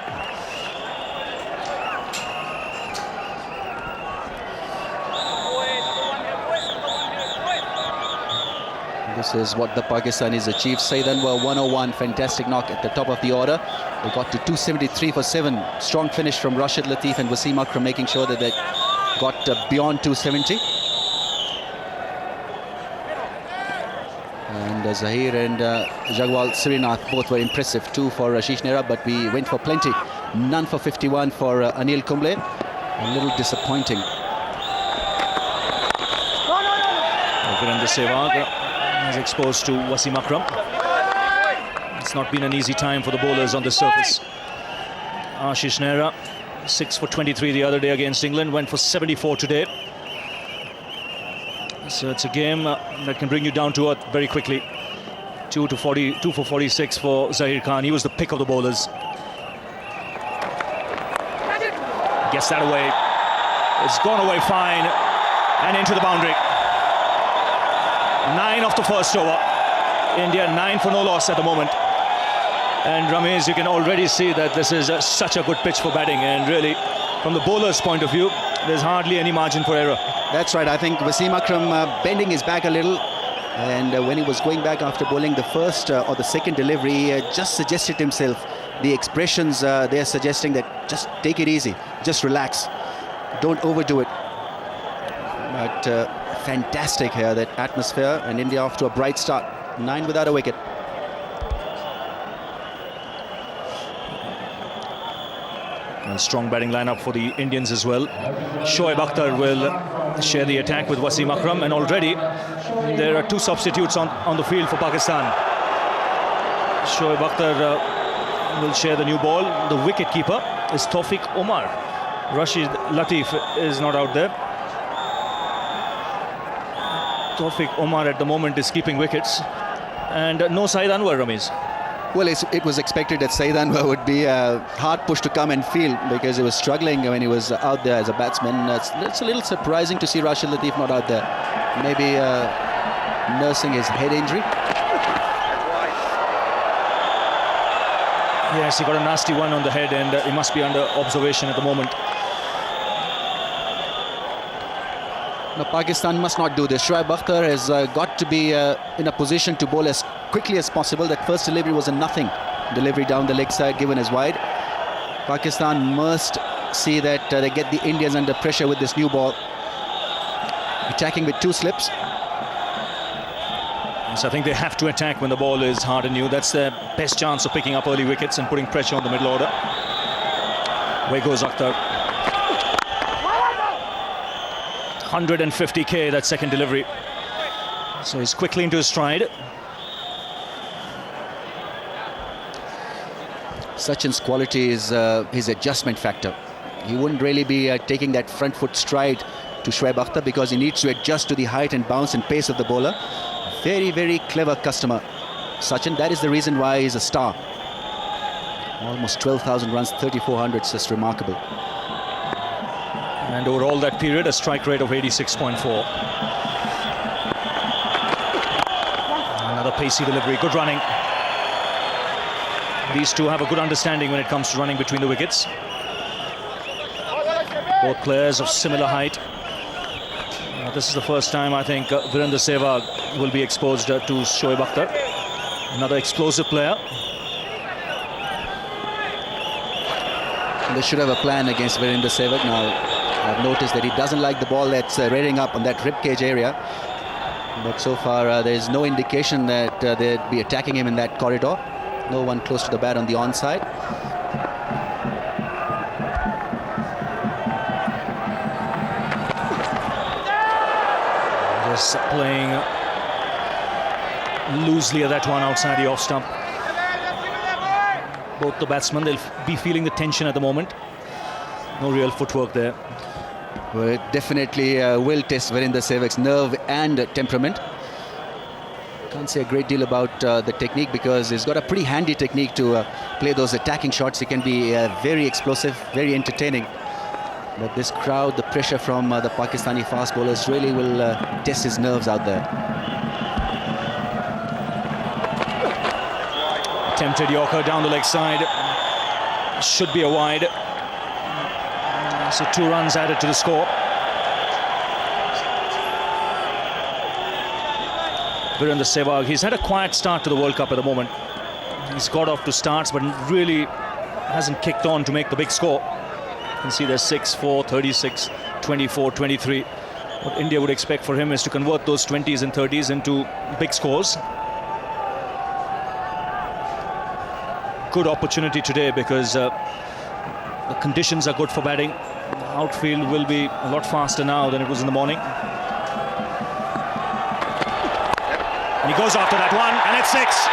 This is what the Pakistanis achieved. Saeed Anwar 101, fantastic knock at the top of the order. They got to 273 for 7. Strong finish from Rashid Latif and Wasim Akram, making sure that they got beyond 270. And Zahir and Jagwal Srinath both were impressive. 2 for Ashish Nehra, but we went for plenty. None for 51 for Anil Kumble. A little disappointing. Virendra Sehwag is exposed to Wasim Akram. It's not been an easy time for the bowlers on the surface. Ashish Nehra, 6 for 23 the other day against England, went for 74 today. So it's a game that can bring you down to earth very quickly. 2 for 46 for Zahir Khan. He was the pick of the bowlers. Gets that away. It's gone away fine and into the boundary. 9 off the first over. India 9 for no loss at the moment. And Ramesh, you can already see that this is such a good pitch for batting, and really from the bowler's point of view, there's hardly any margin for error. That's right. I think Wasim Akram bending his back a little, and when he was going back after bowling the first or the second delivery, he just suggested to himself, the expressions they're suggesting that just take it easy, just relax, don't overdo it. But fantastic here, that atmosphere, and India off to a bright start. 9 without a wicket. And strong batting lineup for the Indians as well. Shoaib Akhtar will share the attack with Wasim Akram, and already there are 2 substitutes on the field for Pakistan. Shoaib Akhtar will share the new ball. The wicket keeper is Tawfiq Omar. Rashid Latif is not out there. Tawfiq Omar at the moment is keeping wickets, and no Saeed Anwar, Ramesh. Well, it was expected that Saeed Anwar would be a hard push to come and field, because he was struggling when he was out there as a batsman. It's a little surprising to see Rashid Latif not out there. Maybe nursing his head injury. Yes, he got a nasty one on the head, and he must be under observation at the moment. No, Pakistan must not do this. Shoaib Akhtar has got to be in a position to bowl as quickly as possible. That first delivery was a nothing delivery down the leg side given as wide. Pakistan must see that they get the Indians under pressure with this new ball. Attacking with 2 slips. So I think they have to attack when the ball is hard and new. That's their best chance of picking up early wickets and putting pressure on the middle order. Away goes Akhtar. 150k, that second delivery. So he's quickly into his stride. Sachin's quality is his adjustment factor. He wouldn't really be taking that front foot stride to Shoaib Akhtar because he needs to adjust to the height and bounce and pace of the bowler. Very, very clever customer, Sachin. That is the reason why he's a star. Almost 12,000 runs, 3,400, just remarkable. And over all that period, a strike rate of 86.4. Another pacey delivery, good running. These two have a good understanding when it comes to running between the wickets. Both players of similar height. This is the first time I think Virender Sehwag will be exposed to Shoaib Akhtar. Another explosive player. They should have a plan against Virender Sehwag. Now, I've noticed that he doesn't like the ball that's rearing up on that ribcage area. But so far, there's no indication that they'd be attacking him in that corridor. No one close to the bat on the onside. Just playing loosely at that one outside the off stump. Both the batsmen, they'll be feeling the tension at the moment. No real footwork there. Well, it definitely will test Virender Sehwag's nerve and temperament. Can't say a great deal about the technique because he's got a pretty handy technique to play those attacking shots. He can be very explosive, very entertaining. But this crowd, the pressure from the Pakistani fast bowlers really will test his nerves out there. Attempted Yorker down the leg side. Should be a wide. So 2 runs added to the score. Virender Sehwag, he's had a quiet start to the World Cup at the moment. He's got off to starts, but really hasn't kicked on to make the big score. You can see there's 6, 4, 36, 24, 23. What India would expect for him is to convert those 20s and 30s into big scores. Good opportunity today because the conditions are good for batting. Outfield will be a lot faster now than it was in the morning. And he goes after that one, and it's 6.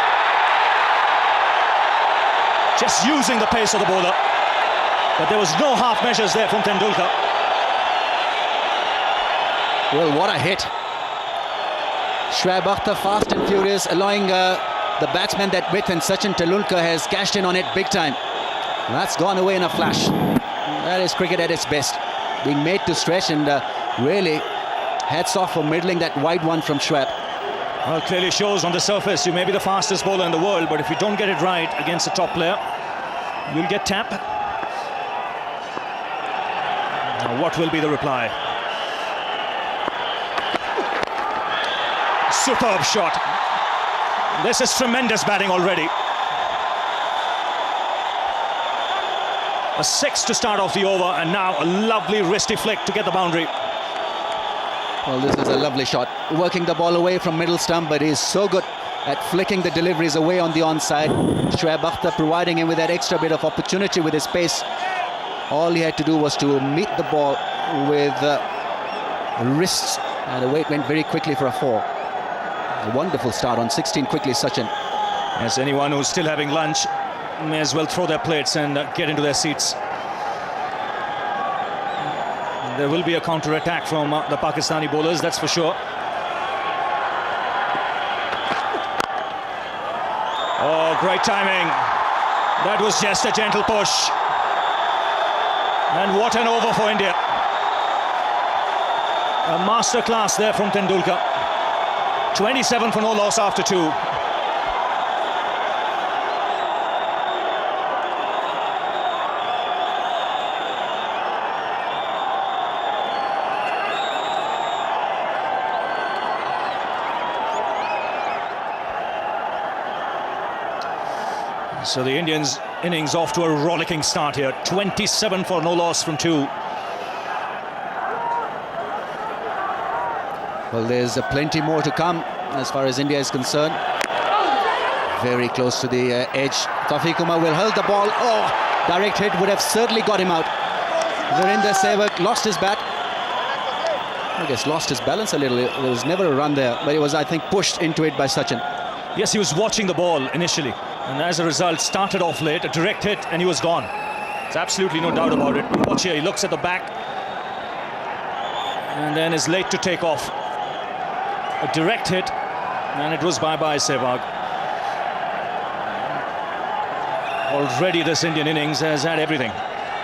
Just using the pace of the bowler. But there was no half measures there from Tendulkar. Well, what a hit. Shoaib Akhtar fast and furious, allowing the batsman that width, and Sachin Tendulkar has cashed in on it big time. That's gone away in a flash. That is cricket at its best. Being made to stretch, and really hats off for middling that wide one from Shoaib. Well, clearly shows on the surface you may be the fastest bowler in the world, but if you don't get it right against a top player, you'll get tap. Now, what will be the reply? Superb shot. This is tremendous batting already. A 6 to start off the over, and now a lovely wristy flick to get the boundary. Well, this is a lovely shot. Working the ball away from middle stump, but he's so good at flicking the deliveries away on the onside. Shoaib Akhtar providing him with that extra bit of opportunity with his pace. All he had to do was to meet the ball with wrists, and away it went very quickly for a 4. A wonderful start on 16 quickly, Sachin. As anyone who's still having lunch may as well throw their plates and get into their seats. There will be a counter-attack from the Pakistani bowlers, that's for sure. Oh, great timing. That was just a gentle push. And what an over for India. A masterclass there from Tendulkar. 27 for no loss after 2. So the Indians' innings off to a rollicking start here. 27 for no loss from 2. Well, there's plenty more to come as far as India is concerned. Very close to the edge. Taufeeq Umar will hold the ball. Oh, direct hit would have certainly got him out. Virender Sehwag lost his bat. I guess lost his balance a little. There was never a run there, but it was, I think, pushed into it by Sachin. Yes, he was watching the ball initially, and as a result started off late, a direct hit, and he was gone. There's absolutely no doubt about it. Watch here, he looks at the back and then is late to take off. A direct hit, and it was bye-bye Sehwag. Already this Indian innings has had everything.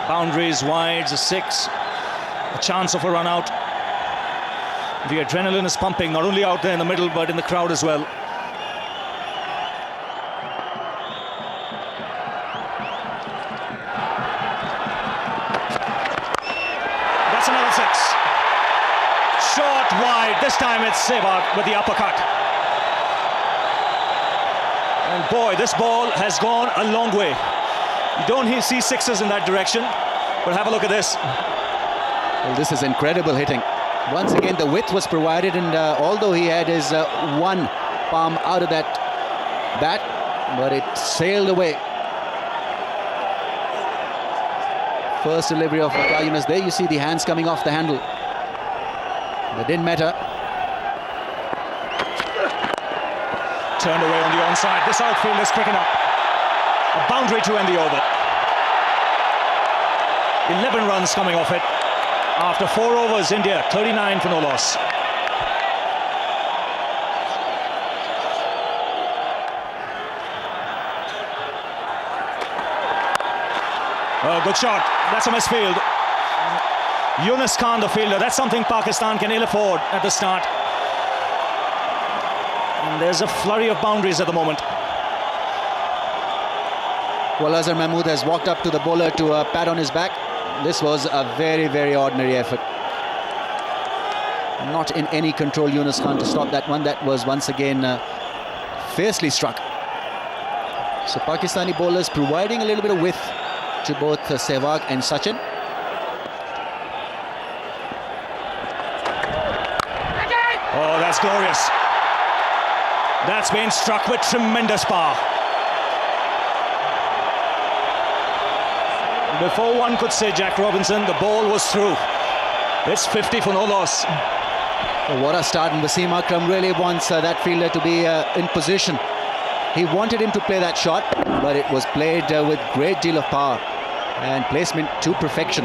Boundaries, wides, a 6, a chance of a run out. The adrenaline is pumping, not only out there in the middle, but in the crowd as well. That's another 6. Short, wide. This time it's Sehwag with the uppercut. And boy, this ball has gone a long way. You don't see sixes in that direction, but have a look at this. Well, this is incredible hitting. Once again, the width was provided, and although he had his one palm out of that bat, but it sailed away. First delivery of Waqar Younis. There you see the hands coming off the handle. That didn't matter. Turned away on the onside. This outfield is quick enough. A boundary to end the over. 11 runs coming off it. After 4 overs, India 39 for no loss. Oh, good shot. That's a misfield. Yunus Khan, the fielder. That's something Pakistan can ill afford at the start. And there's a flurry of boundaries at the moment. Well, Azhar Mahmood has walked up to the bowler to pat on his back. This was a very, very ordinary effort. Not in any control, Yunus Khan, to stop that one. That was once again fiercely struck. So Pakistani bowlers providing a little bit of width to both Sehwag and Sachin. Oh, that's glorious. That's been struck with tremendous power. Before one could say Jack Robinson, the ball was through. It's 50 for no loss. Well, what a start, and Wasim Akram really wants that fielder to be in position. He wanted him to play that shot, but it was played with great deal of power and placement to perfection.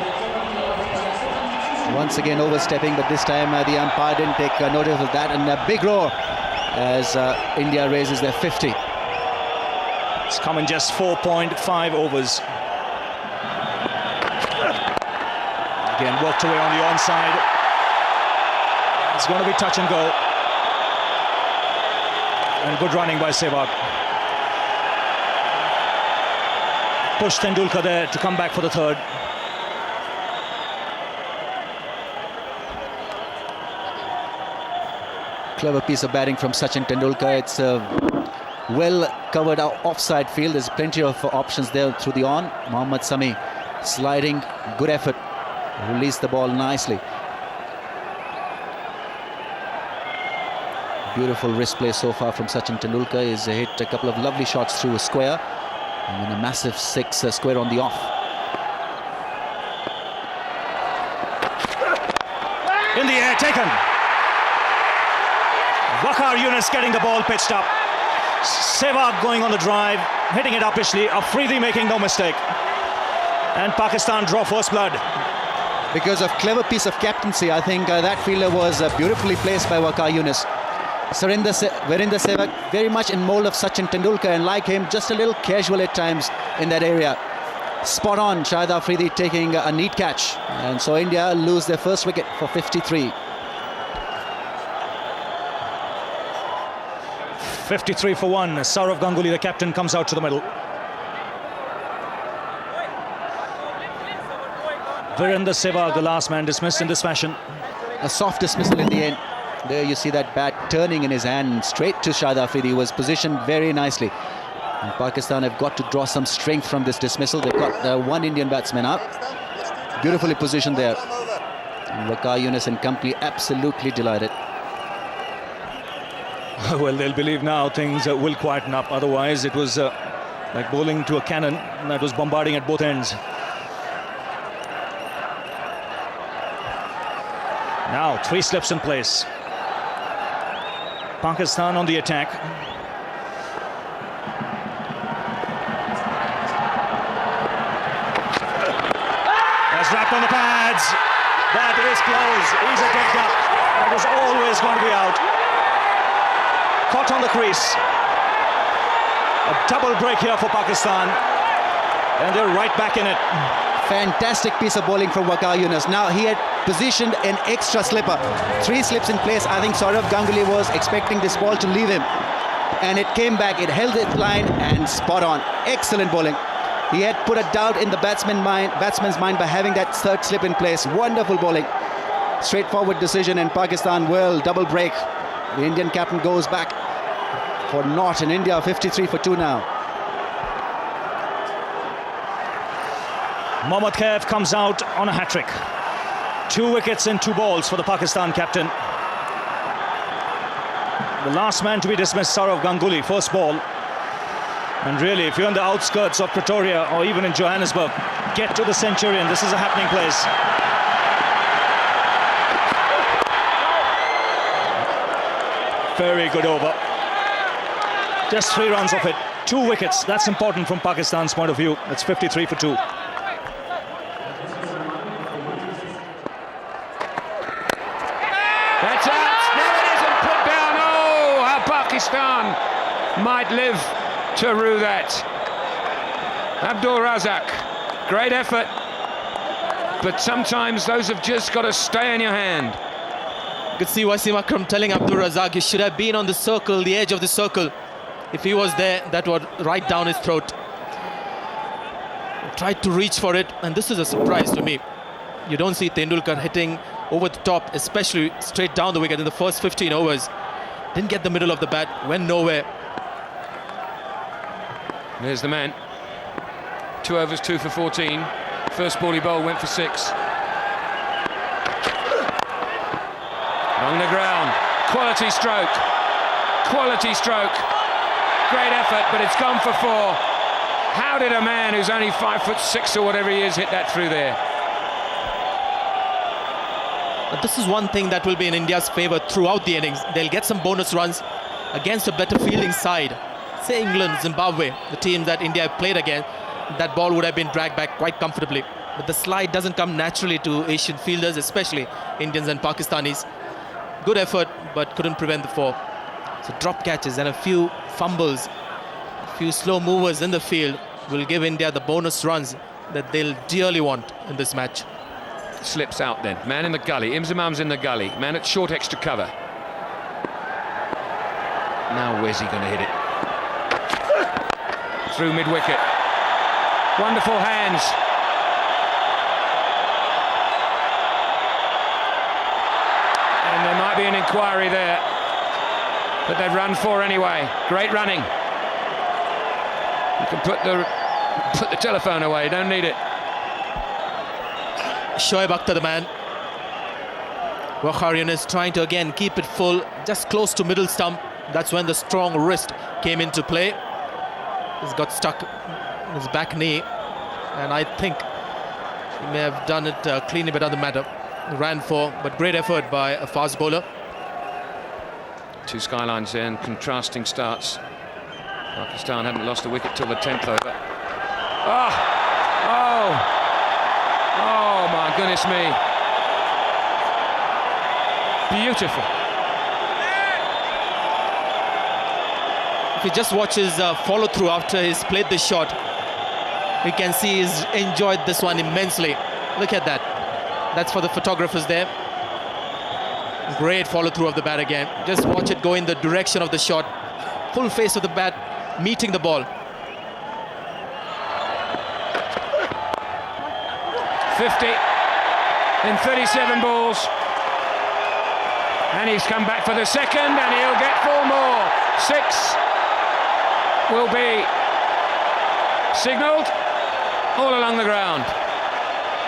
Once again overstepping, but this time the umpire didn't take notice of that, and a big roar as India raises their 50. It's come in just 4.5 overs. Again, worked away on the onside. It's going to be touch and go. And good running by Sehwag. Pushed Tendulkar there to come back for the third. Clever piece of batting from Sachin Tendulkar. It's a well covered offside field. There's plenty of options there through the on. Mohammad Sami sliding, good effort. Released the ball nicely. Beautiful wrist play so far from Sachin Tendulkar. He's hit a couple of lovely shots through a square, and then a massive 6 square on the off. In the air, taken. Waqar Younis getting the ball pitched up. Sehwag going on the drive, hitting it uppishly. Afridi making no mistake. And Pakistan draw first blood. Because of clever piece of captaincy, I think that fielder was beautifully placed by Waqar Younis. Virender Sehwag very much in mold of Sachin Tendulkar, and like him, just a little casual at times in that area. Spot on, Shoaib Afridi taking a neat catch. And so India lose their first wicket for 53. 53 for 1. Sourav Ganguly, the captain, comes out to the middle. Virender Sehwag, the last man, dismissed in this fashion. A soft dismissal in the end. There you see that bat turning in his hand straight to Shoaib Afridi. He was positioned very nicely. And Pakistan have got to draw some strength from this dismissal. They've got one Indian batsman up. Beautifully positioned there. And Waqar Younis and company absolutely delighted. Well, they'll believe now things will quieten up. Otherwise, it was like bowling to a cannon that was bombarding at both ends. Now, 3 slips in place. Pakistan on the attack. That's wrapped on the pads. That is close. He's a dead duck. That was always going to be out. Caught on the crease. A double break here for Pakistan. And they're right back in it. Fantastic piece of bowling from Waqar Younis. Now he had positioned an extra slipper. 3 slips in place. I think Shoaib Ganguly was expecting this ball to leave him. And it came back. It held its line and spot on. Excellent bowling. He had put a doubt in the batsman's mind by having that 3rd slip in place. Wonderful bowling. Straightforward decision, and Pakistan will double break. The Indian captain goes back for naught, and India 53 for 2 now. Mohammad Khaif comes out on a hat-trick. 2 wickets and 2 balls for the Pakistan captain. The last man to be dismissed, Shoaib Ganguly, first ball. And really, if you're on the outskirts of Pretoria or even in Johannesburg, get to the Centurion. This is a happening place. Very good over. Just 3 runs off it. 2 wickets. That's important from Pakistan's point of view. It's 53 for 2. That's out. No, it isn't put down. Oh, how Pakistan might live to rue that. Abdul Razak, great effort, but sometimes those have just got to stay in your hand. You could see Wasim Akram telling Abdul Razak he should have been on the circle, the edge of the circle. If he was there, that would right down his throat. Tried to reach for it, and this is a surprise to me. You don't see Tendulkar hitting over the top, especially straight down the wicket in the first 15 overs. Didn't get the middle of the bat, went nowhere. There's the man. 2 overs, 2 for 14. First ball he bowled went for 6. Along the ground. Quality stroke. Quality stroke. Great effort, but it's gone for 4. How did a man who's only 5'6" or whatever he is hit that through there? But this is one thing that will be in India's favour throughout the innings. They'll get some bonus runs against a better fielding side. Say England, Zimbabwe, the team that India have played against, that ball would have been dragged back quite comfortably. But the slide doesn't come naturally to Asian fielders, especially Indians and Pakistanis. Good effort, but couldn't prevent the 4. So drop catches and a few fumbles, a few slow movers in the field will give India the bonus runs that they'll dearly want in this match. Slips out then. Man in the gully. Imzamam's in the gully. Man at short extra cover. Now where's he going to hit it? Through mid-wicket. Wonderful hands. And there might be an inquiry there. But they've run 4 anyway. Great running. You can put the telephone away. Don't need it. Shoaib Akhtar, the man. Waqar Younis trying to again keep it full, just close to middle stump. That's when the strong wrist came into play. He's got stuck in his back knee, and I think he may have done it cleanly, but doesn't matter. Ran 4, but great effort by a fast bowler. 2 skylines there and contrasting starts. Pakistan haven't lost a wicket till the 10th over. Oh my goodness me. Beautiful. If you just watch his follow-through after he's played the shot, we can see he's enjoyed this one immensely. Look at that. That's for the photographers there. Great follow-through of the bat again. Just watch it go in the direction of the shot. Full face of the bat, meeting the ball. 50 in 37 balls. And he's come back for the second, and he'll get 4 more. 6 will be Signalled all along the ground.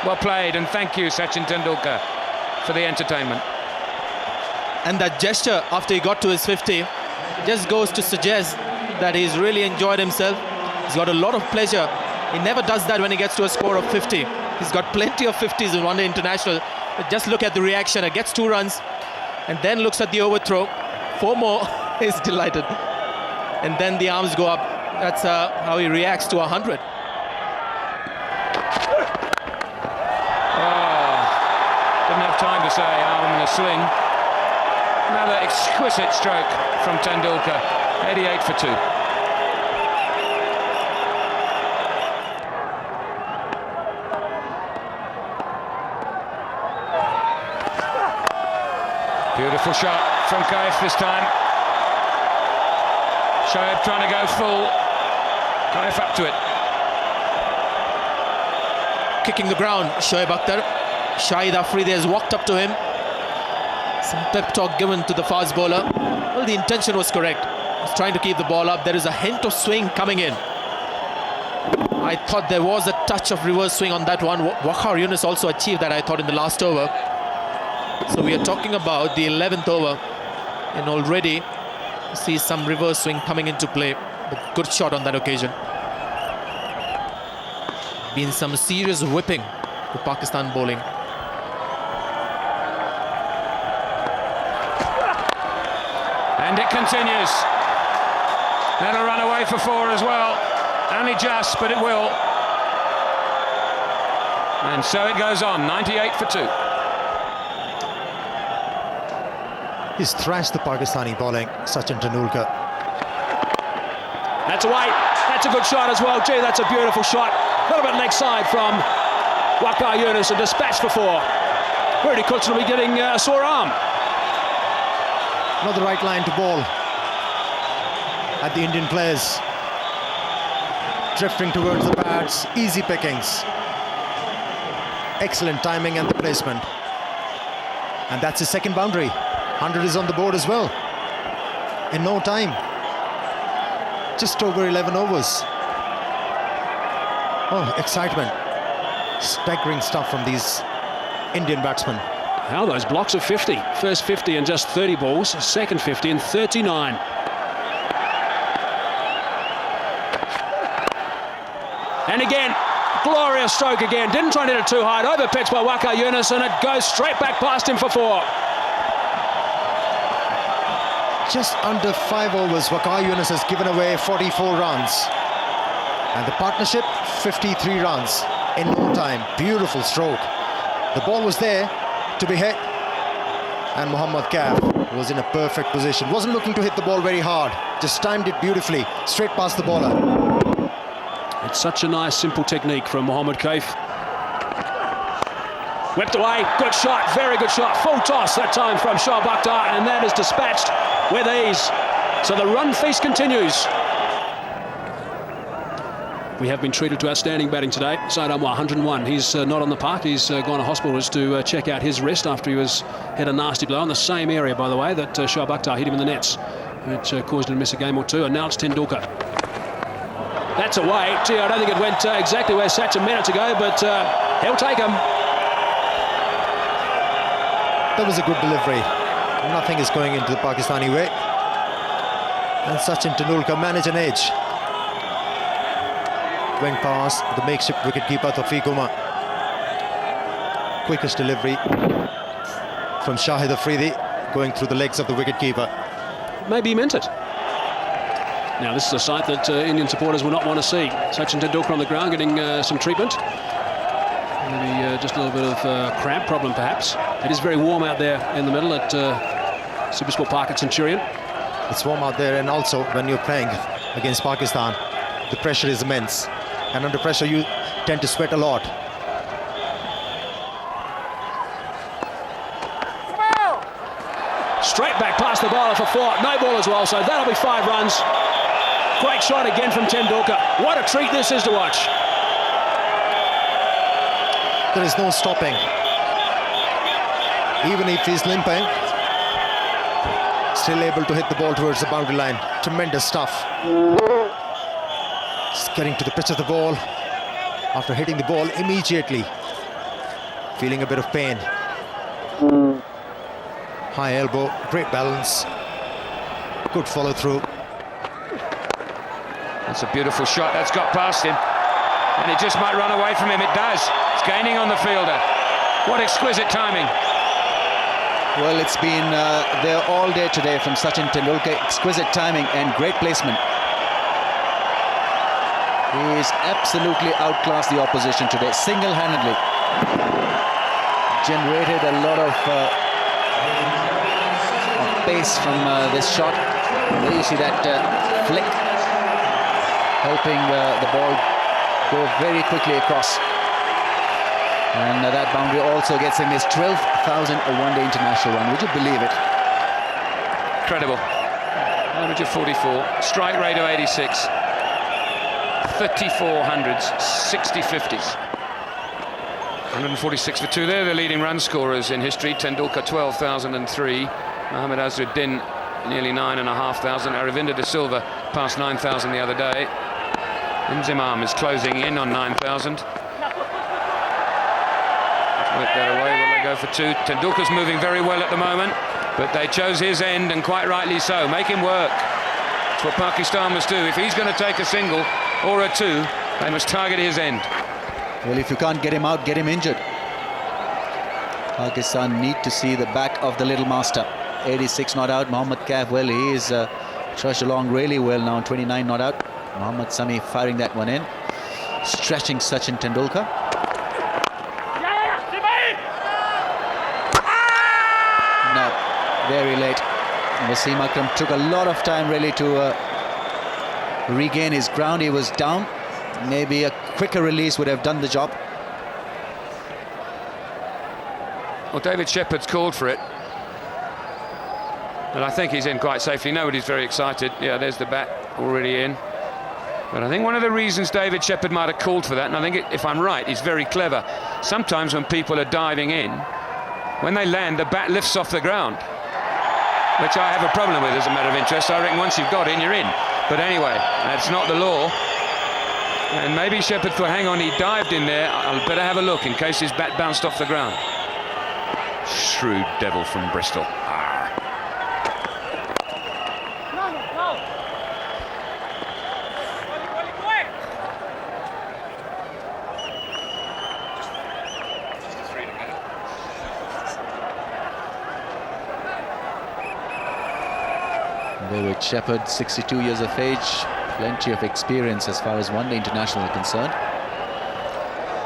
Well played, and thank you, Sachin Tendulkar, for the entertainment. And that gesture after he got to his 50 just goes to suggest that he's really enjoyed himself. He's got a lot of pleasure. He never does that when he gets to a score of 50. He's got plenty of 50s in one day international. But just look at the reaction. He gets 2 runs and then looks at the overthrow. 4 more. He's delighted. And then the arms go up. That's how he reacts to 100. Didn't have time to say arm in a sling. Another exquisite stroke from Tendulkar. 88 for 2. Beautiful shot from Kaif this time. Shoaib trying to go full. Kaif up to it. Kicking the ground, Shoaib Akhtar. Shahid Afridi has walked up to him. Some pep talk given to the fast bowler. Well, the intention was correct. He's trying to keep the ball up. There is a hint of swing coming in. I thought there was a touch of reverse swing on that one. Waqar Younis also achieved that, I thought, in the last over. So we are talking about the 11th over, and already see some reverse swing coming into play. But good shot on that occasion. Been some serious whipping to Pakistan bowling. And it continues. That'll run away for 4 as well. Only just, but it will. And so it goes on. 98 for 2. He's thrashed the Pakistani bowling, Sachin Tendulkar. That's away. That's a good shot as well. Gee, that's a beautiful shot. A little bit leg side from Waqar Younis, and dispatched for 4. Rudy Kutch will be getting a sore arm. Not the right line to bowl at the Indian players. Drifting towards the pads, easy pickings. Excellent timing and the placement. And that's his second boundary. 100 is on the board as well. In no time. Just over 11 overs. Oh, excitement. Staggering stuff from these Indian batsmen. How those blocks of 50. First 50 in just 30 balls. Second 50 in 39. And again, glorious stroke again. Didn't try and hit it too hard. Overpitched by Waqar Younis, and it goes straight back past him for 4. Just under 5 overs, Waqar Younis has given away 44 runs. And the partnership, 53 runs in no time. Beautiful stroke. The ball was there to be hit. And Mohammad Kaif was in a perfect position. Wasn't looking to hit the ball very hard. Just timed it beautifully, straight past the bowler. It's such a nice, simple technique from Mohammad Kaif. Whipped away, good shot, very good shot. Full toss that time from Shoaib Akhtar, and that is dispatched with ease. So the run feast continues. We have been treated to outstanding batting today. Saeed Anwar, 101. He's not on the park. He's gone to hospital to check out his wrist after he had a nasty blow in the same area, by the way, that Shoaib Akhtar hit him in the nets, which caused him to miss a game or 2. And now it's Tendulkar. That's away. Gee, I don't think it went exactly where Sachin meant it to go, but he'll take him. That was a good delivery. Nothing is going into the Pakistani way. And Sachin Tendulkar managed an edge. Went past the makeshift wicketkeeper Tawfiq Umar. Quickest delivery from Shahid Afridi, going through the legs of the wicketkeeper. Maybe he meant it. Now this is a sight that Indian supporters will not want to see. Sachin Tendulkar on the ground getting some treatment. Maybe just a little bit of cramp problem perhaps. It is very warm out there in the middle at Supersport Park at Centurion. It's warm out there, and also when you're playing against Pakistan, the pressure is immense. And under pressure you tend to sweat a lot. Straight back past the bowler for 4. No ball as well, so that'll be 5 runs. Great shot again from Tendulkar. What a treat this is to watch. There is no stopping. Even if he's limping, still able to hit the ball towards the boundary line. Tremendous stuff. Just getting to the pitch of the ball after hitting the ball immediately. Feeling a bit of pain. High elbow, great balance. Good follow through. That's a beautiful shot. That's got past him. And it just might run away from him. It does. It's gaining on the fielder. What exquisite timing. Well, it's been there all day today from Sachin Tendulkar. Exquisite timing and great placement. He's absolutely outclassed the opposition today, single-handedly. Generated a lot of pace from this shot. There you see that flick, helping the ball go very quickly across. And that boundary also gets him his 12,000 one-day international run. Would you believe it? Incredible. Average of 44, strike rate of 86, 34 hundreds, 60 50s. 146 for two. They're the leading run scorers in history. Tendulkar 12,003, Mohammad Azharuddin nearly 9,500, Aravinda de Silva passed 9,000 the other day. Imam is closing in on 9,000. Work that away. Will they go for two? Tendulkar's moving very well at the moment, but they chose his end, and quite rightly so. Make him work. That's what Pakistan must do. If he's going to take a single or a two, they must target his end. Well, if you can't get him out, get him injured. Pakistan need to see the back of the little master. 86 not out. Mohammad Kaif, well, he is trudged along really well now. 29 not out. Mohammad Sami firing that one in. Stretching Sachin Tendulkar. No, very late. Wasim Akram took a lot of time really to regain his ground. He was down. Maybe a quicker release would have done the job. Well, David Shepherd's called for it, but I think he's in quite safely. Nobody's very excited. Yeah, there's the bat already in. But I think one of the reasons David Shepherd might have called for that, and I think if I'm right, he's very clever. Sometimes when people are diving in, when they land, the bat lifts off the ground, which I have a problem with as a matter of interest. I reckon once you've got in, you're in. But anyway, that's not the law. And maybe Shepherd thought, hang on, he dived in there, I'll better have a look in case his bat bounced off the ground. Shrewd devil from Bristol. David Shepherd, 62 years of age, plenty of experience as far as one-day international is concerned.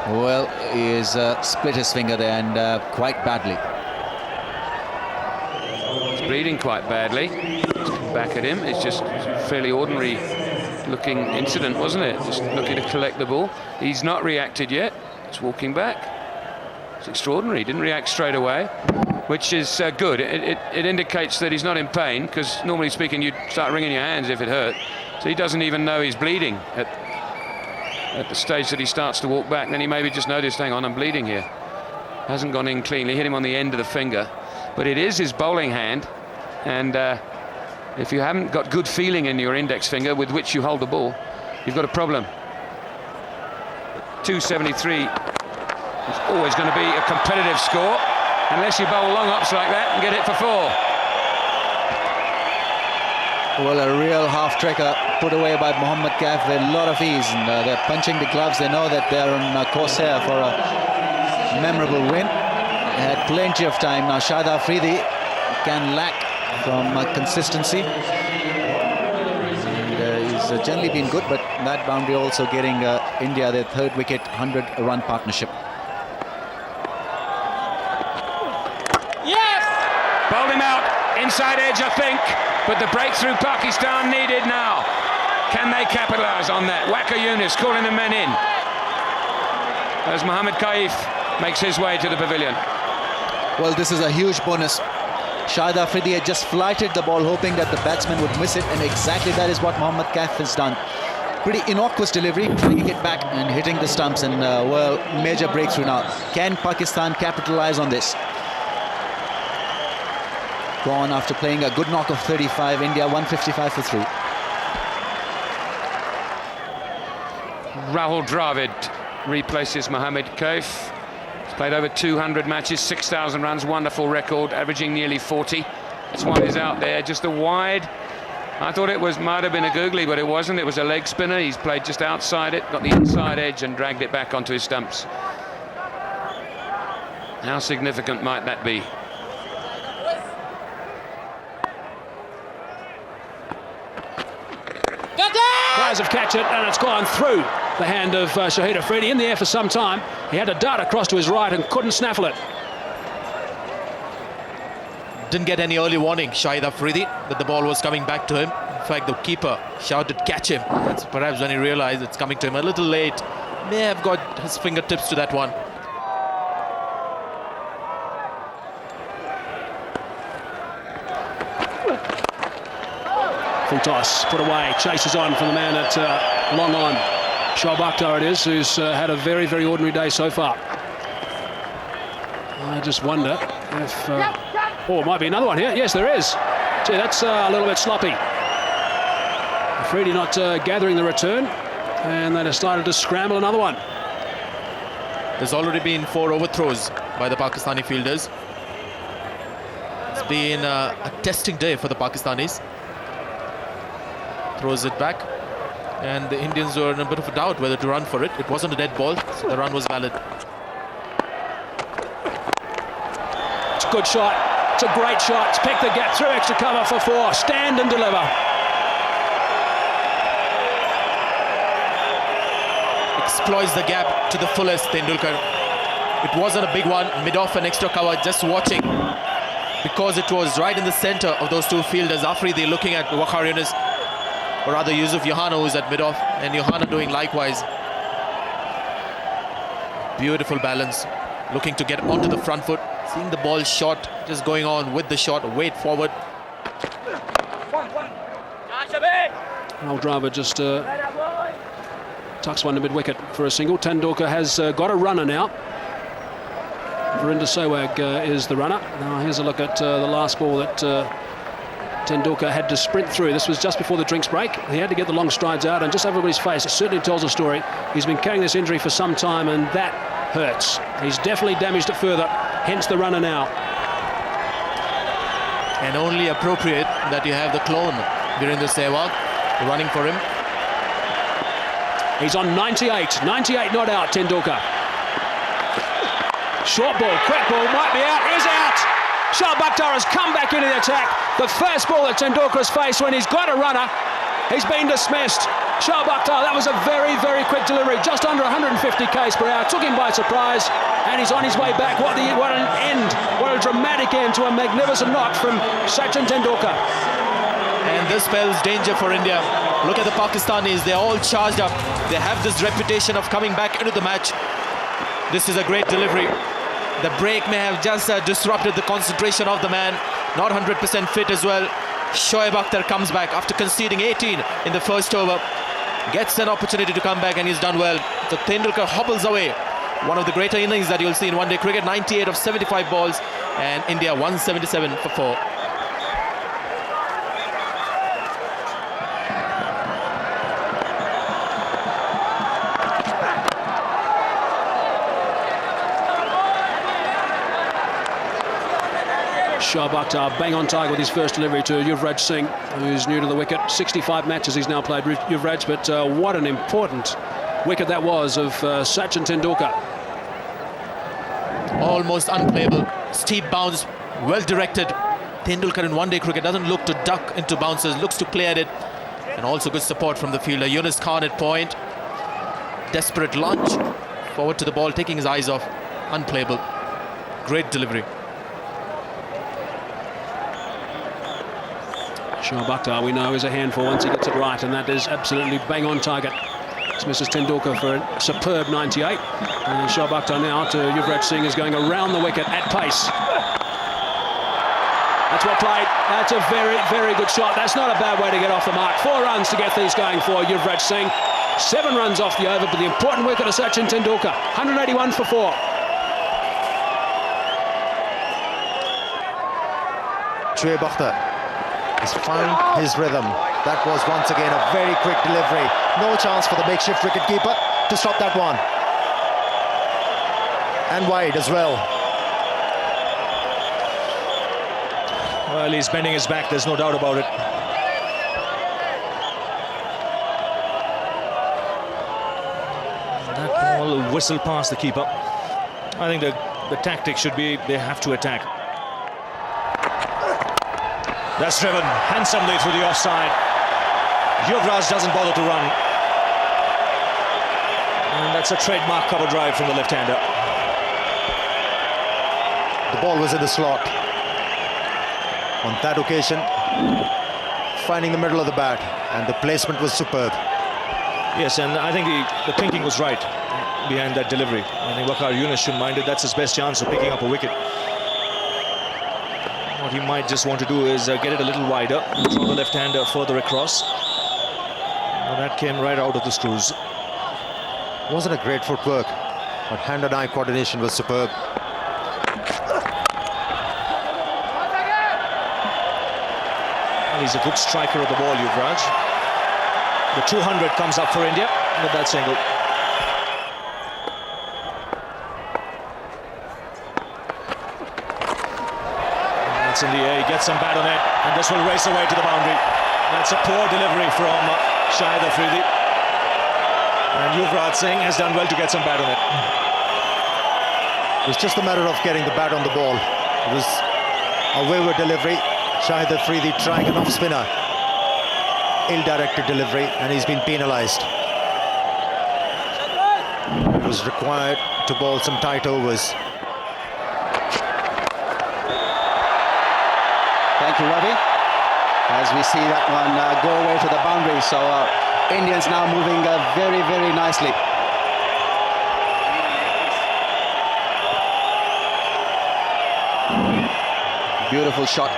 Well, he split his finger there, and quite badly. He's bleeding quite badly. Back at him. It's just a fairly ordinary looking incident, wasn't it? Just looking to collect the ball. He's not reacted yet. It's walking back. It's extraordinary. He didn't react straight away, which is good. It indicates that he's not in pain, because normally speaking you'd start wringing your hands if it hurt. So he doesn't even know he's bleeding at the stage that he starts to walk back. Then he maybe just noticed, hang on, I'm bleeding here. Hasn't gone in cleanly, hit him on the end of the finger. But it is his bowling hand, and if you haven't got good feeling in your index finger with which you hold the ball, you've got a problem. 273 is always going to be a competitive score, unless you bowl long hops like that and get it for four. Well, a real half-trekker put away by Mohammad Kaif with a lot of ease, and they're punching the gloves. They know that they're on course here for a memorable win. They had plenty of time. Now Shahid Afridi can lack from consistency, and he's generally been good, but that boundary also getting India their third wicket, 100-run partnership. Yes! Bowled him out, inside edge I think, but the breakthrough Pakistan needed now. Can they capitalise on that? Waqar Younis calling the men in as Mohammad Kaif makes his way to the pavilion. Well, this is a huge bonus. Shahid Afridi had just flighted the ball, hoping that the batsman would miss it, and exactly that is what Mohammad Kaif has done. Pretty innocuous delivery, bringing it back and hitting the stumps, and well, major breakthrough now. Can Pakistan capitalise on this? Gone after playing a good knock of 35, India 155 for 3. Rahul Dravid replaces Mohamed Kaif. He's played over 200 matches, 6,000 runs, wonderful record, averaging nearly 40. That's why he's out there, just a wide. I thought it might have been a googly, but it wasn't. It was a leg spinner. He's played just outside it, got the inside edge and dragged it back onto his stumps. How significant might that be? Players have catch it, and it's gone through the hand of Shoaib Akhtar. In the air for some time. He had to dart across to his right and couldn't snaffle it. Didn't get any early warning, Shoaib Akhtar, that the ball was coming back to him. In fact, the keeper shouted, "Catch him." That's perhaps when he realized it's coming to him a little late. May have got his fingertips to that one. Full toss, put away, chases on from the man at long on. Shoaib Akhtar it is, who's had a very, very ordinary day so far. I just wonder if... oh, it might be another one here. Yes, there is. Gee, that's a little bit sloppy. Afridi not gathering the return, and they decided to scramble another one. There's already been 4 overthrows by the Pakistani fielders. It's been a testing day for the Pakistanis. Throws it back, and the Indians were in a bit of a doubt whether to run for it. It wasn't a dead ball, so the run was valid. It's a good shot. It's a great shot. It's picked the gap through extra cover for 4. Stand and deliver. Exploits the gap to the fullest, Tendulkar. It wasn't a big one, mid-off and extra cover, just watching. Because it was right in the center of those 2 fielders. Afridi looking at Waqar Younis, or rather Yusuf Yohana, who's at mid-off, and Yohana doing likewise. Beautiful balance, looking to get onto the front foot, seeing the ball shot, just going on with the shot, weight forward. Rahul Dravid just tucks one to mid-wicket for a single. Tendulkar has got a runner now. Virender Sehwag is the runner. Now here's a look at the last ball that Tendulkar had to sprint through. This was just before the drinks break. He had to get the long strides out, and just everybody's face, it certainly tells a story. He's been carrying this injury for some time, and that hurts. He's definitely damaged it further, hence the runner now. And only appropriate that you have the clone, Virender Sehwag, running for him. He's on 98. 98 not out, Tendulkar. Short ball, quick ball, might be out, is out! Shoaib Akhtar has come back into the attack. The first ball that Tendulkar's faced when he's got a runner, he's been dismissed. Shoaib Akhtar, that was a very, very quick delivery, just under 150 k's per hour, took him by surprise, and he's on his way back. What an end, what a dramatic end to a magnificent knock from Sachin Tendulkar. And this spells danger for India. Look at the Pakistanis, they're all charged up. They have this reputation of coming back into the match. This is a great delivery. The break may have just disrupted the concentration of the man. Not 100% fit as well. Shoaib Akhtar comes back after conceding 18 in the first over. Gets an opportunity to come back, and he's done well. So Tendulkar hobbles away. One of the greater innings that you'll see in one-day cricket. 98 of 75 balls, and India 177 for 4. Shoaib Akhtar bang on target with his first delivery to Yuvraj Singh, who's new to the wicket. 65 matches he's now played, Yuvraj, but what an important wicket that was of Sachin Tendulkar. Almost unplayable. Steep bounce, well directed. Tendulkar in one-day cricket doesn't look to duck into bounces, looks to play at it. And also good support from the fielder. Younis Khan at point. Desperate lunge. Forward to the ball, taking his eyes off. Unplayable. Great delivery. Shoaib Akhtar, we know, is a handful once he gets it right, and that is absolutely bang on target. It's Mrs. Tendulkar for a superb 98. And Shoaib Akhtar now to Yuvraj Singh is going around the wicket at pace. That's well played. That's a very, very good shot. That's not a bad way to get off the mark. 4 runs to get these going for Yuvraj Singh. 7 runs off the over, but the important wicket of Sachin Tendulkar. 181 for 4. Shoaib Akhtar has found his rhythm. That was once again a very quick delivery. No chance for the makeshift wicketkeeper. to stop that one. And wide as well. Well, he's bending his back, there's no doubt about it. That ball whistled past the keeper. I think the tactic should be they have to attack. That's driven handsomely through the offside. Yuvraj doesn't bother to run. And that's a trademark cover drive from the left-hander. The ball was in the slot. On that occasion, finding the middle of the bat, and the placement was superb. Yes, and I think the thinking was right behind that delivery. I think Waqar Younis shouldn't mind it. That's his best chance of picking up a wicket. What he might just want to do is get it a little wider, throw the left-hander further across. Well, that came right out of the screws. Wasn't a great footwork, but hand and eye coordination was superb. Well, he's a good striker of the ball, Yuvraj. The 200 comes up for India with that single. That's in the air, he gets some bat on it, and this will race away to the boundary. That's a poor delivery from Shoaib Akhtar. And Yuvraj Singh has done well to get some bat on it. It was just a matter of getting the bat on the ball. It was a wayward delivery. Shoaib Akhtar trying an off-spinner. Ill-directed delivery, and he's been penalised. It was required to bowl some tight overs. Thank you, Ravi. As we see that one go away to the boundary, so Indians now moving very, very nicely. Beautiful shot.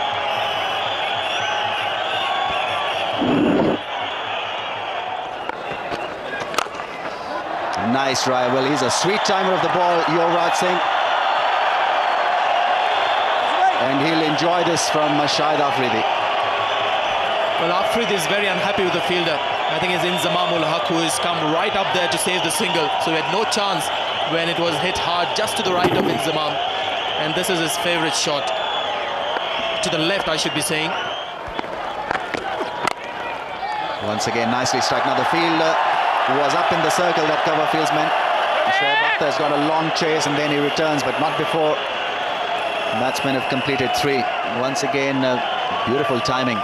Nice drive. Well, he's a sweet timer of the ball, Yuvraj Singh. And he'll enjoy this from Shoaib Akhtar. Well, Afridi is very unhappy with the fielder. I think it's Inzamam ul Haq who has come right up there to save the single. So he had no chance when it was hit hard just to the right of Inzamam. And this is his favourite shot. To the left, I should be saying. Once again, nicely struck. Now the fielder was up in the circle, that cover fieldsman. Shoaib Akhtar has got a long chase and then he returns, but not before. Batsmen have completed 3. Once again, beautiful timing.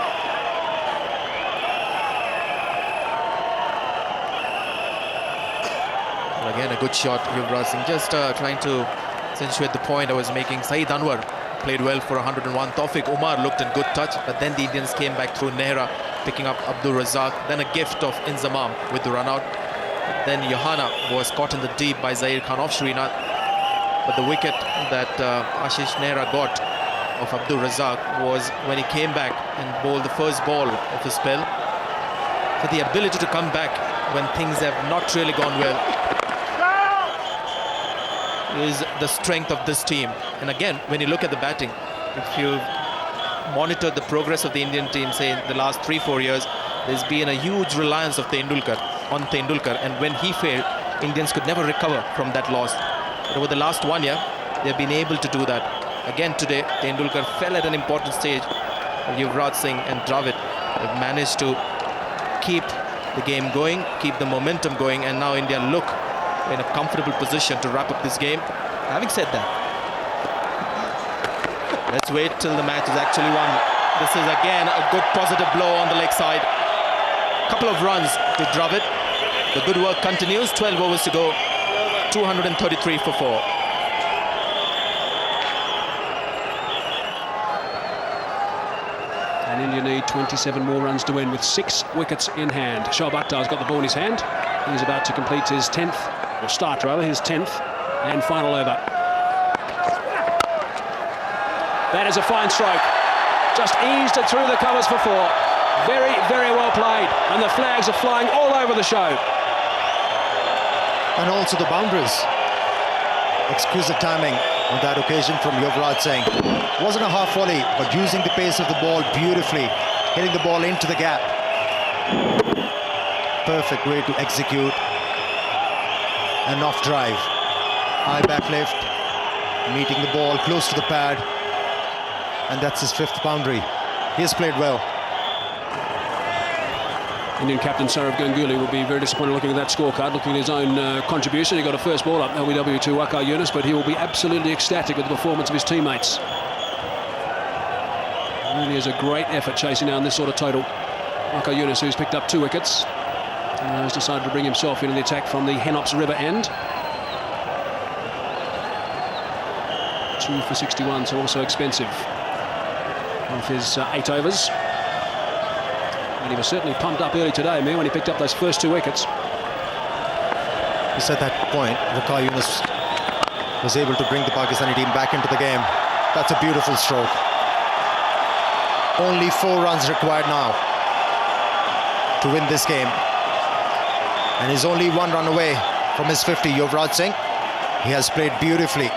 Well, again, a good shot, Yuvraj Singh. Just trying to accentuate the point I was making. Saeed Anwar played well for 101. Tawfiq Umar looked in good touch, but then the Indians came back through Nehra, picking up Abdul Razak. Then a gift of Inzamam with the run out. Then Johanna was caught in the deep by Zahir Khan off Srinath. But the wicket that Ashish Nehra got of Abdul Razak was when he came back and bowled the first ball of his spell. For the ability to come back when things have not really gone well is the strength of this team. And again, when you look at the batting, if you monitor the progress of the Indian team, say in the last 3-4 years, there's been a huge reliance of Tendulkar on Tendulkar, and when he failed, Indians could never recover from that loss. But over the last 1 year, they've been able to do that. Again today, Tendulkar fell at an important stage. Yuvraj Singh and Dravid have managed to keep the game going, keep the momentum going, and now India look in a comfortable position to wrap up this game. Having said that, let's wait till the match is actually won. This is again a good positive blow on the leg side. Couple of runs to Dravid. The good work continues. 12 overs to go. 233 for 4. And India need 27 more runs to win with 6 wickets in hand. Shoaib Akhtar's got the ball in his hand. He's about to complete his 10th, or start rather, his 10th and final over. That is a fine stroke. Just eased it through the covers for 4. Very, very well played. And the flags are flying all over the show. And also the boundaries. Exquisite timing on that occasion from Yuvraj Singh. Wasn't a half volley, but using the pace of the ball beautifully, hitting the ball into the gap. Perfect way to execute. An off drive. High back lift. Meeting the ball close to the pad. And that's his 5th boundary. He has played well. Indian captain Sourav Ganguly will be very disappointed looking at that scorecard, looking at his own contribution. He got a first ball up, LBW to Waqar Younis, but he will be absolutely ecstatic with the performance of his teammates. Really is a great effort chasing down this sort of total. Waqar Younis, who's picked up 2 wickets, has decided to bring himself into the attack from the Henops River end. 2 for 61, so also expensive with his 8 overs. And he was certainly pumped up early today, when he picked up those first 2 wickets. Just at that point, Waqar Younis was able to bring the Pakistani team back into the game. That's a beautiful stroke. Only 4 runs required now to win this game. And he's only 1 run away from his 50, Yuvraj Singh. He has played beautifully.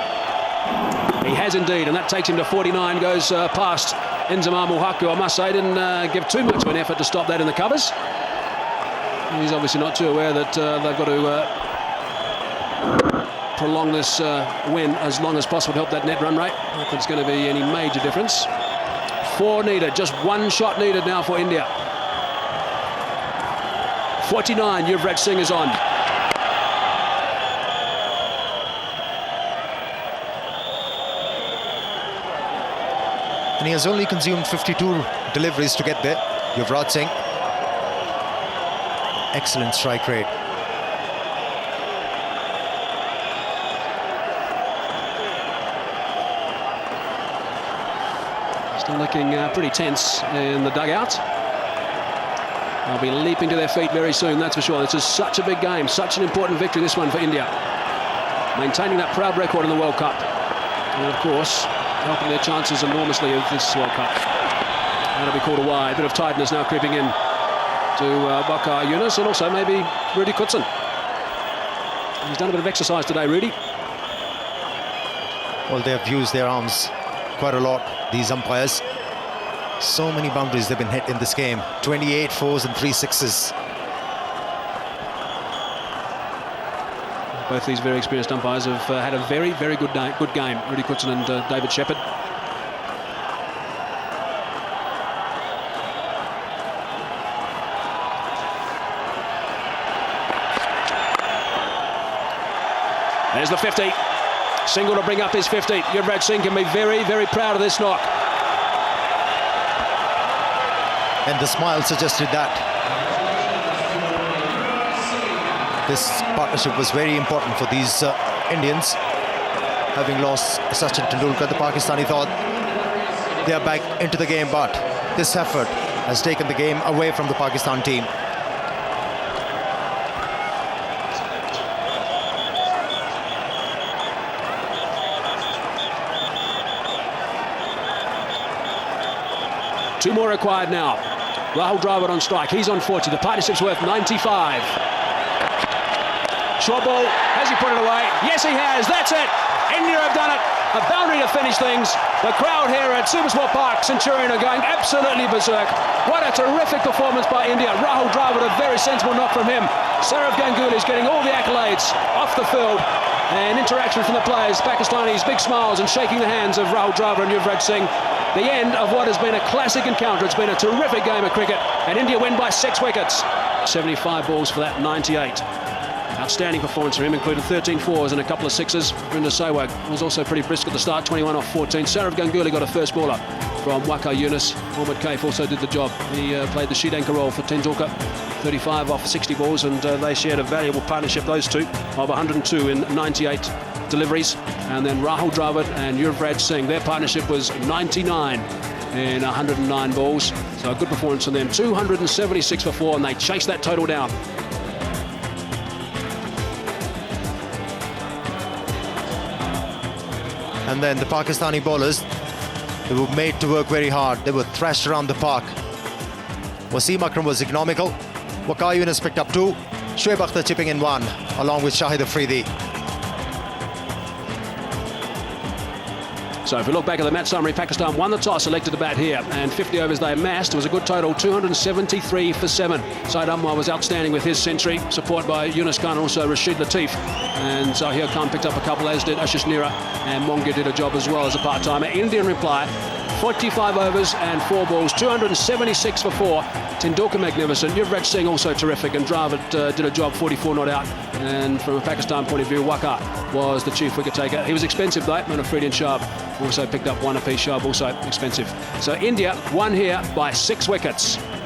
He has indeed, and that takes him to 49, goes past Inzamam ul-Haq, who I must say didn't give too much of an effort to stop that in the covers. He's obviously not too aware that they've got to prolong this win as long as possible to help that net run rate. Not that it's going to be any major difference. 4 needed, just 1 shot needed now for India. 49, Yuvraj Singh is on. And he has only consumed 52 deliveries to get there. Yuvraj Singh. Excellent strike rate. Still looking pretty tense in the dugout. They'll be leaping to their feet very soon, that's for sure. This is such a big game, such an important victory, this one for India. Maintaining that proud record in the World Cup. And of course, helping their chances enormously of this World Cup. That'll be called a wide. A bit of tiredness now creeping in to Waqar Younis, and also maybe Rudy Kutsin. He's done a bit of exercise today, Rudy. Well, they have used their arms quite a lot, these umpires. So many boundaries they've been hit in this game. 28 4s and 3 6s. Both these very experienced umpires have had a very, very good game. Rudy Kutsin and David Shepherd. There's the 50. Single to bring up his 50. Yuvraj Singh can be very, very proud of this knock. And the smile suggested that. This partnership was very important for these Indians. Having lost Sachin Tendulkar, the Pakistani thought they are back into the game, but this effort has taken the game away from the Pakistan team. Two more required now. Rahul Dravid on strike. He's on 40. The partnership's worth 95. Short ball. Has he put it away? Yes, he has. That's it. India have done it. A boundary to finish things. The crowd here at Supersport Park, Centurion, are going absolutely berserk. What a terrific performance by India. Rahul Dravid, a very sensible knock from him. Sourav Ganguly is getting all the accolades off the field. And interaction from the players. Pakistanis, big smiles and shaking the hands of Rahul Dravid and Yuvraj Singh. The end of what has been a classic encounter. It's been a terrific game of cricket, and India win by 6 wickets. 75 balls for that, 98. Outstanding performance from him, included 13 fours and a couple of sixes. Vrinder Sehwag was also pretty brisk at the start, 21 off 14. Sourav Ganguly got a first ball up from Waqar Younis. Mohammad Kaif also did the job. He played the sheet anchor role for Tendulkar, 35 off 60 balls, and they shared a valuable partnership, those two, of 102 in 98 deliveries. And then Rahul Dravid and Yuvraj Singh, their partnership was 99 in 109 balls. So a good performance from them. 276 for 4, and they chased that total down. And then the Pakistani bowlers, they were made to work very hard. They were thrashed around the park. Wasim Akram was economical. Waqar Younis picked up 2. Shoaib Akhtar chipping in 1, along with Shahid Afridi. So if we look back at the match summary, Pakistan won the toss, elected to bat here, and 50 overs they amassed. It was a good total, 273 for 7. Saeed Anwar was outstanding with his century, supported by Yunus Khan and also Rashid Latif. And Zahir Khan picked up a couple, as did Ashish Nira, and Monga did a job as well as a part-timer. Indian reply, 45 overs and 4 balls, 276 for 4. Tendulkar magnificent, Yuvraj Singh also terrific, and Dravid did a job, 44 not out. And from a Pakistan point of view, Waqar was the chief wicket taker. He was expensive though, and Afridi and Shoaib also picked up one apiece. Shoaib also expensive. So India won here by 6 wickets.